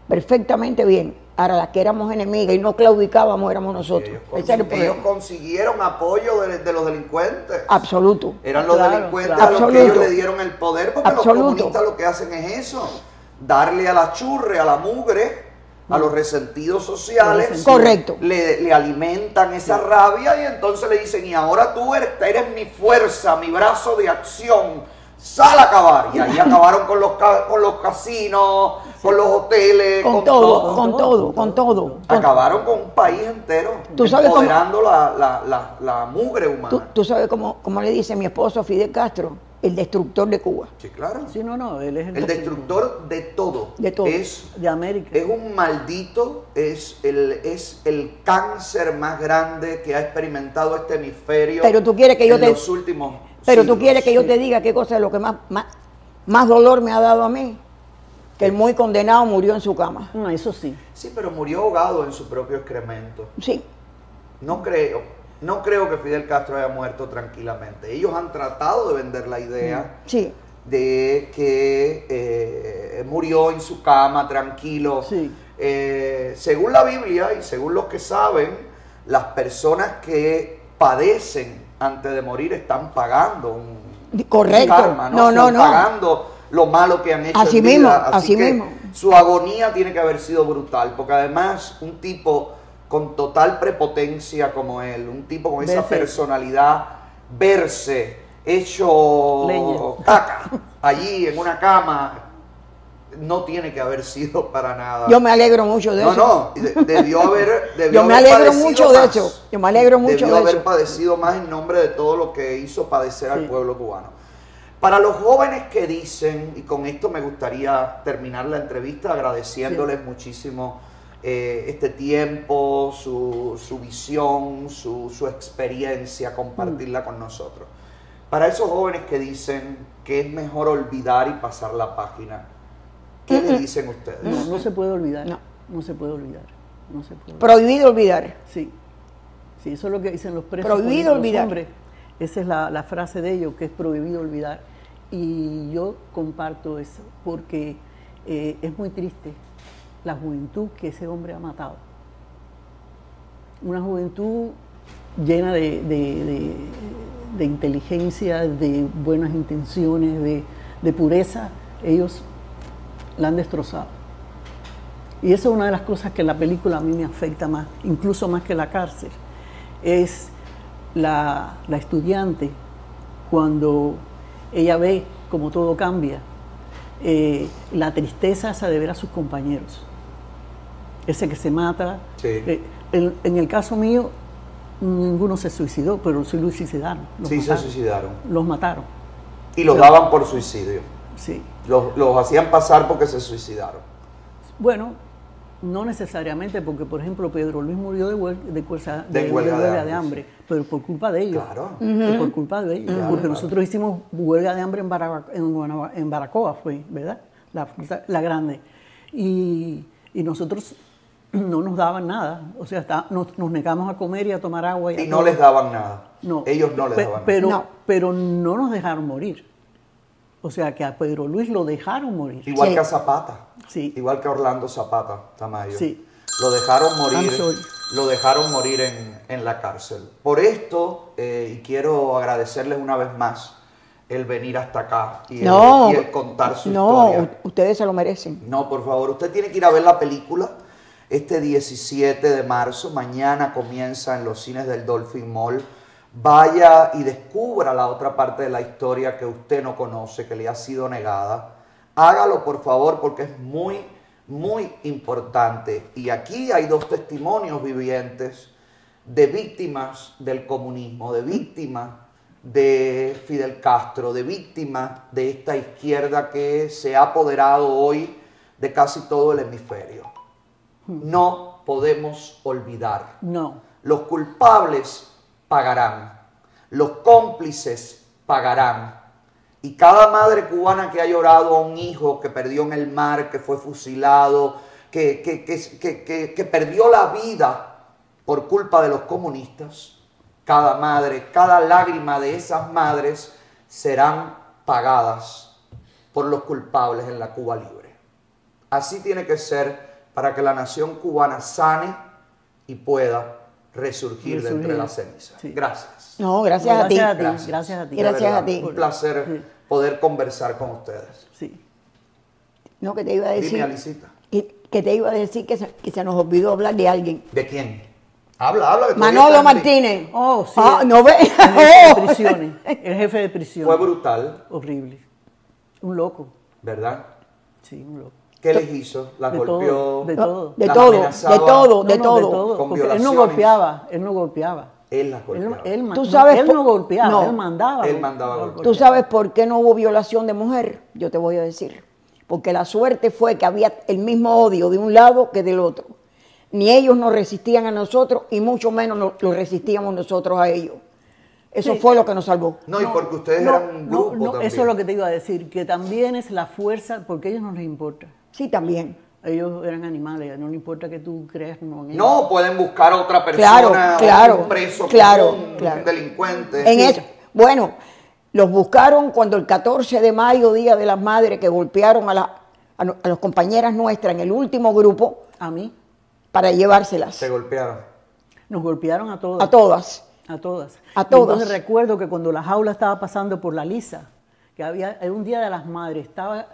perfectamente bien. Ahora, las que éramos enemigas y no claudicábamos éramos nosotros. Ese era el Ellos problema. consiguieron apoyo de los delincuentes. Absoluto. Eran los Claro, delincuentes claro. a los que ellos Absoluto. le dieron el poder, porque Absoluto. los comunistas lo que hacen es eso, darle a la churre, a la mugre, a los resentidos sociales. Los Correcto. Le alimentan esa rabia y entonces le dicen, y ahora tú eres mi fuerza, mi brazo de acción, sal a acabar. Y ahí acabaron con los casinos, con los hoteles, Con todo. Acabaron con un país entero, ¿Tú sabes cómo- empoderando la mugre humana. Tú sabes cómo le dice mi esposo Fidel Castro, el destructor de Cuba. Sí, claro. Sí, no, él es El destructor de todo. De todo. de América. Es un maldito, es el cáncer más grande que ha experimentado este hemisferio. Pero tú quieres que yo en te- los últimos Pero tú siglos. quieres que yo te diga qué cosa es lo que más dolor me ha dado a mí. que el muy condenado murió en su cama. No, eso sí. Sí, pero murió ahogado en su propio excremento. Sí. No creo que Fidel Castro haya muerto tranquilamente. Ellos han tratado de vender la idea Sí. de que murió en su cama tranquilo. Sí. Según la Biblia y según los que saben, las personas que padecen antes de morir están pagando un Correcto. karma, ¿no? No, Están no. pagando lo malo que han hecho Así en vida. mismo, Así así que mismo. su agonía tiene que haber sido brutal, porque además un tipo con total prepotencia como él, un tipo con esa Verse. personalidad, verse hecho Leña. caca allí en una cama, no tiene que haber sido para nada. Yo me alegro mucho de eso. No, debió haber Yo me haber alegro padecido mucho de más. eso. Yo me alegro mucho Debió de haber eso. padecido más en nombre de todo lo que hizo padecer al Sí. pueblo cubano. Para los jóvenes que dicen, y con esto me gustaría terminar la entrevista agradeciéndoles muchísimo este tiempo, su visión, su experiencia, compartirla con nosotros. Para esos jóvenes que dicen que es mejor olvidar y pasar la página, ¿qué le dicen ustedes? No, no se puede olvidar. No. No se puede olvidar. No se puede olvidar. Prohibido olvidar. Sí. Sí, eso es lo que dicen los presos. Prohibido políticos, olvidar. hombres. Esa es la frase de ellos, que es prohibido olvidar. Y yo comparto eso, porque es muy triste la juventud que ese hombre ha matado. Una juventud llena de inteligencia, de buenas intenciones, de pureza. Ellos la han destrozado. Y esa es una de las cosas que la película a mí me afecta más, incluso más que la cárcel. Es la estudiante cuando ella ve como todo cambia, la tristeza esa de ver a sus compañeros, ese que se mata. Sí. En el caso mío, ninguno se suicidó, pero sí lo suicidaron. Sí, se suicidaron. Los mataron, Y los daban por suicidio. sí. Los hacían pasar porque se suicidaron. Bueno, no necesariamente, porque por ejemplo Pedro Luis murió de huelga de hambre, pero por culpa de ellos. Claro. Por culpa de ellos, Claro, porque claro. nosotros hicimos huelga de hambre en Baracoa, fue, ¿verdad? La grande. Y nosotros no nos daban nada, o sea, nos negamos a comer y a tomar agua. Y no les daban nada. No. Ellos no les daban pero, nada. No. Pero no nos dejaron morir. O sea, que a Pedro Luis lo dejaron morir. Igual Sí. que a Zapata. Sí. Igual que a Orlando Zapata Tamayo. Sí. Lo dejaron morir. I'm sorry. Lo dejaron morir en la cárcel. Por esto, y quiero agradecerles una vez más el venir hasta acá y el contar su historia. Ustedes se lo merecen. No, por favor, usted tiene que ir a ver la película este 17 de marzo. Mañana comienza en los cines del Dolphin Mall. Vaya y descubra la otra parte de la historia que usted no conoce, que le ha sido negada. Hágalo, por favor, porque es muy, muy importante. Y aquí hay dos testimonios vivientes de víctimas del comunismo, de víctimas de Fidel Castro, de víctimas de esta izquierda que se ha apoderado hoy de casi todo el hemisferio. No podemos olvidar. No. Los culpables pagarán, los cómplices pagarán. Y cada madre cubana que ha llorado a un hijo que perdió en el mar, que fue fusilado, que perdió la vida por culpa de los comunistas, cada madre, cada lágrima de esas madres serán pagadas por los culpables en la Cuba libre. Así tiene que ser para que la nación cubana sane y pueda resurgir de entre las cenizas. Sí. Gracias. No, gracias a ti. Gracias. Gracias a ti. De Gracias verdad, a ti. Un placer Sí. poder conversar con ustedes. Sí. No, que te iba a Dime, decir. Alicita. Que te iba a decir que se nos olvidó hablar de alguien. ¿De quién? Habla. Que todavía Manolo está en- Martínez. Oh, sí. Ah, no ve. El jefe de prisiones. El jefe de prisiones. Fue brutal, Horrible. Un loco. ¿verdad? Sí, un loco. ¿Qué les hizo? ¿Las De golpeó? todo, de todo. De Las todo, amenazaba. de todo, No, de no, todo. Con porque él no violaciones. golpeaba, él no golpeaba. Él las golpeaba. Tú sabes él por- no golpeaba, no. él mandaba. Él mandaba golpear. ¿Tú sabes por qué no hubo violación de mujer? Yo te voy a decir. Porque la suerte fue que había el mismo odio de un lado que del otro. Ni ellos nos resistían a nosotros y mucho menos lo resistíamos nosotros a ellos. Eso Sí. fue lo que nos salvó. No, y porque ustedes eran un grupo también. Eso es lo que te iba a decir, que también es la fuerza, porque a ellos no les importa. Sí, también. Ellos eran animales, no le importa que tú creas no en ellos. No, pueden buscar a otra persona, un preso común, un delincuente. En eso, bueno, los buscaron cuando el 14 de mayo, Día de las Madres, que golpearon a las compañeras nuestras en el último grupo. ¿A mí? Para llevárselas. Se golpearon. Nos golpearon a todas. A todas. A todas. A todas. Entonces recuerdo que cuando la jaula estaba pasando por la Lisa, que era un Día de las Madres, estaba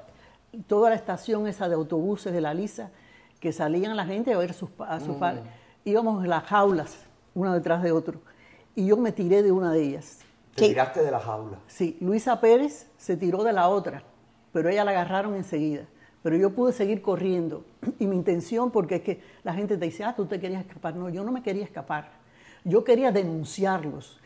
toda la estación esa de autobuses de la Lisa, que salían la gente a ver a sus padres. Íbamos en las jaulas, una detrás de otro. Y yo me tiré de una de ellas. ¿Te tiraste de la jaula? Sí, Luisa Pérez se tiró de la otra, pero ella la agarraron enseguida. Pero yo pude seguir corriendo. Y mi intención, porque es que la gente te dice, tú te querías escapar. No, yo no me quería escapar. Yo quería denunciarlos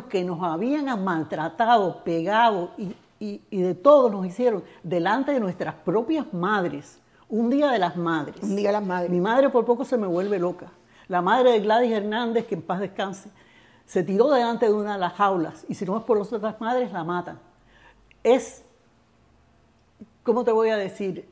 que nos habían maltratado, pegado y de todo nos hicieron delante de nuestras propias madres. Un Día de las Madres. Un Día de las Madres. Mi madre por poco se me vuelve loca. La madre de Gladys Hernández, que en paz descanse, se tiró delante de una de las jaulas y si no es por las otras madres, la matan. ¿Cómo te voy a decir?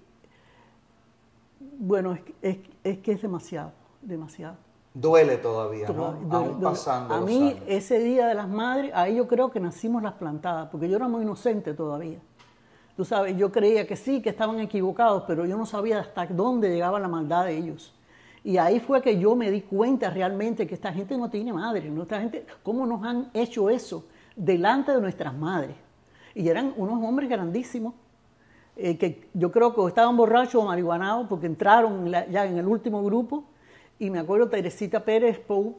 Bueno, es que es demasiado, demasiado. Duele todavía, ¿no? Aún pasando a los mí, años. ese Día de las Madres, ahí yo creo que nacimos las plantadas, porque yo era muy inocente todavía. Tú sabes, yo creía que sí, que estaban equivocados, pero yo no sabía hasta dónde llegaba la maldad de ellos. Y ahí fue que yo me di cuenta realmente que esta gente no tiene madre, ¿no? Esta gente, ¿cómo nos han hecho eso delante de nuestras madres? Y eran unos hombres grandísimos, que yo creo que estaban borrachos o marihuanados porque entraron ya en el último grupo. Y me acuerdo Teresita Pérez Pou,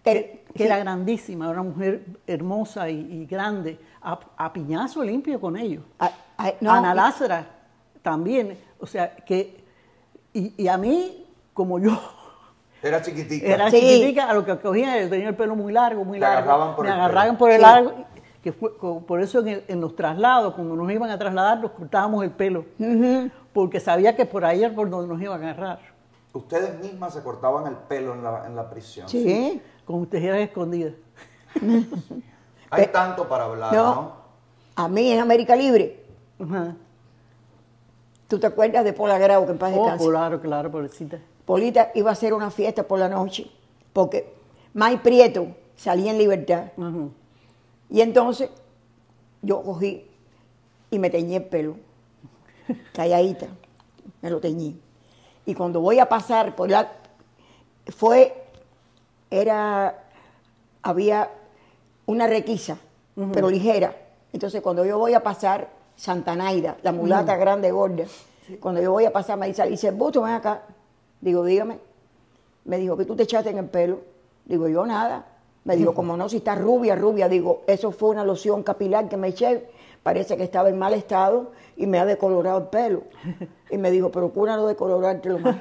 que era grandísima, era una mujer hermosa y grande, a piñazo limpio con ellos. Ana Lázara también, o sea, que... Y a mí, como yo... Era chiquitica. Era chiquitica, a lo que cogían, yo tenía el pelo muy largo, muy largo. Agarraban me agarraban por el largo. Que fue, por eso en los traslados, cuando nos iban a trasladar, nos cortábamos el pelo. Porque sabía que por ahí era por donde nos iban a agarrar. Ustedes mismas se cortaban el pelo en la prisión. Sí. Con tijeras escondidas. Hay tanto para hablar, ¿no? A mí en América Libre. Ajá. ¿Tú te acuerdas de Pola Grau, que en paz descanse? Claro, pobrecita. Polita iba a hacer una fiesta por la noche, porque May Prieto salía en libertad. Y entonces yo cogí y me teñí el pelo, calladita, me lo teñí. Y cuando voy a pasar por había una requisa, pero ligera. Entonces cuando yo voy a pasar, Santanaida, la mulata grande, gorda, cuando yo voy a pasar me dice, Busto, ven acá. Digo, dígame. Me dijo, ¿qué tú te echaste en el pelo? Digo, yo nada. Me dijo, como no, si estás rubia. Digo, eso fue una loción capilar que me eché. Parece que estaba en mal estado y me ha decolorado el pelo. Y me dijo, procura no decolorártelo más.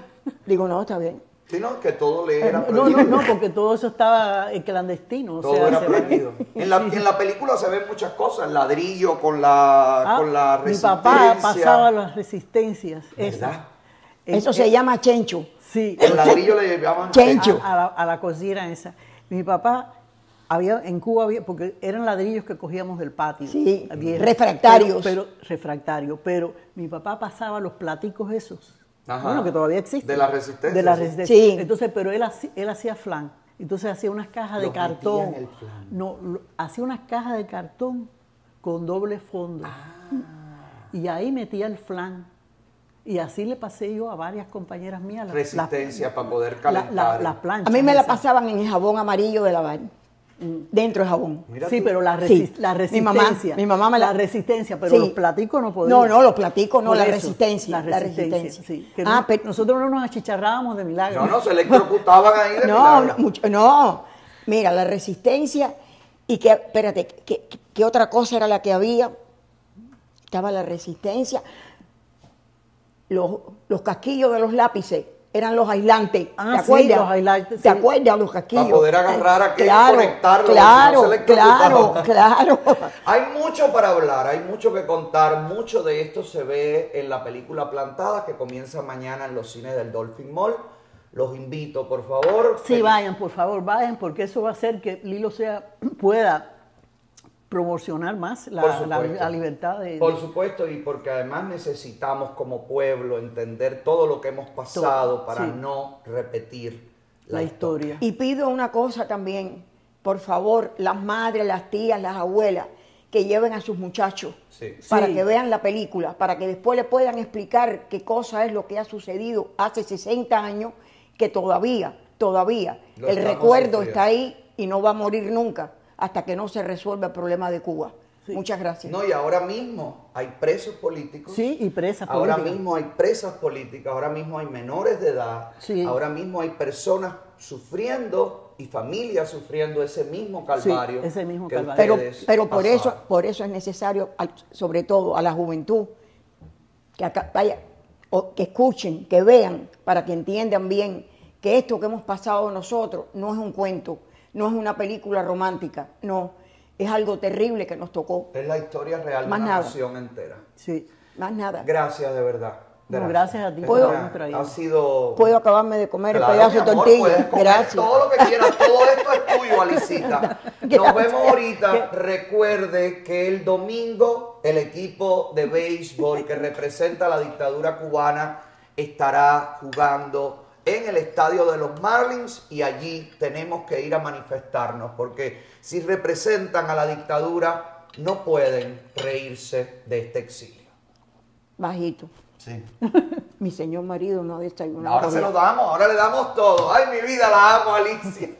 Digo, no, está bien. Sino que todo le era prohibido. No, porque todo eso estaba clandestino. Todo era prohibido. En la película se ven muchas cosas, el ladrillo con la resistencia. Mi papá pasaba las resistencias. ¿Verdad? Eso se llama chencho. Sí. El ladrillo le llamaban chencho. A la cocina esa. Mi papá, en Cuba porque eran ladrillos que cogíamos del patio. Sí, viejos, refractarios. Pero mi papá pasaba los platicos esos. Ajá. Bueno, que todavía existen. De la resistencia. De la resistencia. Sí. Entonces, pero él hacía flan. Entonces hacía unas cajas de cartón. metía en el flan. No, hacía unas cajas de cartón con doble fondo. Y ahí metía el flan. Y así le pasé yo a varias compañeras mías. Resistencia para poder calentar. Las planchas. A mí me la esas. pasaban en el jabón amarillo de lavar. Dentro del jabón. Mira Sí, tú. pero la Sí. resistencia. Mi mamá me la... La resistencia, pero Sí. los platicos no podían. No, los platicos no, Por la eso, resistencia. La resistencia, sí. Que Pero... nosotros no nos achicharrábamos de milagro. No, se electrocutaban ahí de No, milagro. no. Mira, la resistencia y que, espérate, ¿qué otra cosa era la que había? Estaba la resistencia. Los casquillos de los lápices eran los aislantes. Ah, ¿Te sí, acuerdas? los aislantes, ¿Te sí. acuerdas los casquillos? Para poder agarrar aquello y Claro, conectarlo, claro, si no se electrocutaba. claro. Hay mucho para hablar, hay mucho que contar. Mucho de esto se ve en la película Plantada, que comienza mañana en los cines del Dolphin Mall. Los invito, por favor. Sí, vayan, por favor, vayan, porque eso va a hacer que Lilo pueda promocionar más Por la supuesto. libertad de... Por supuesto, y porque además necesitamos como pueblo entender todo lo que hemos pasado para sí. no repetir la historia. Y pido una cosa también, por favor, las madres, las tías, las abuelas, que lleven a sus muchachos Sí. para Sí. que vean la película, para que después le puedan explicar qué cosa es lo que ha sucedido hace 60 años, que todavía Lo el estamos recuerdo sufriendo. está ahí y no va a morir nunca hasta que no se resuelva el problema de Cuba. Sí. Muchas gracias. No, y ahora mismo hay presos políticos. Sí, y presas Ahora políticas. mismo hay presas políticas, ahora mismo hay menores de edad, Sí. ahora mismo hay personas sufriendo y familias sufriendo ese mismo calvario. Sí, ese mismo que calvario. ustedes Pero por pasaron. eso es necesario, sobre todo a la juventud, que que escuchen, que vean, para que entiendan bien que esto que hemos pasado nosotros no es un cuento, no es una película romántica, no, es algo terrible que nos tocó, Es la historia real de Más una nada. nación entera. Sí. más nada. Gracias de verdad. No, gracias a ti por Gracias. habernos traído. Ha sido... Puedo acabarme de comer Claro, el pedazo mi de amor, tortilla. puedes comer Gracias. todo lo que quieras, todo esto es tuyo, Alicita. Nos Gracias. vemos ahorita. Recuerde que el domingo el equipo de béisbol que representa la dictadura cubana estará jugando en el estadio de los Marlins y allí tenemos que ir a manifestarnos porque si representan a la dictadura no pueden reírse de este exilio. Bajito. Sí. Mi señor marido no ha desayunado. Ahora se lo damos, ahora le damos todo. Ay, mi vida, la amo, Alicia.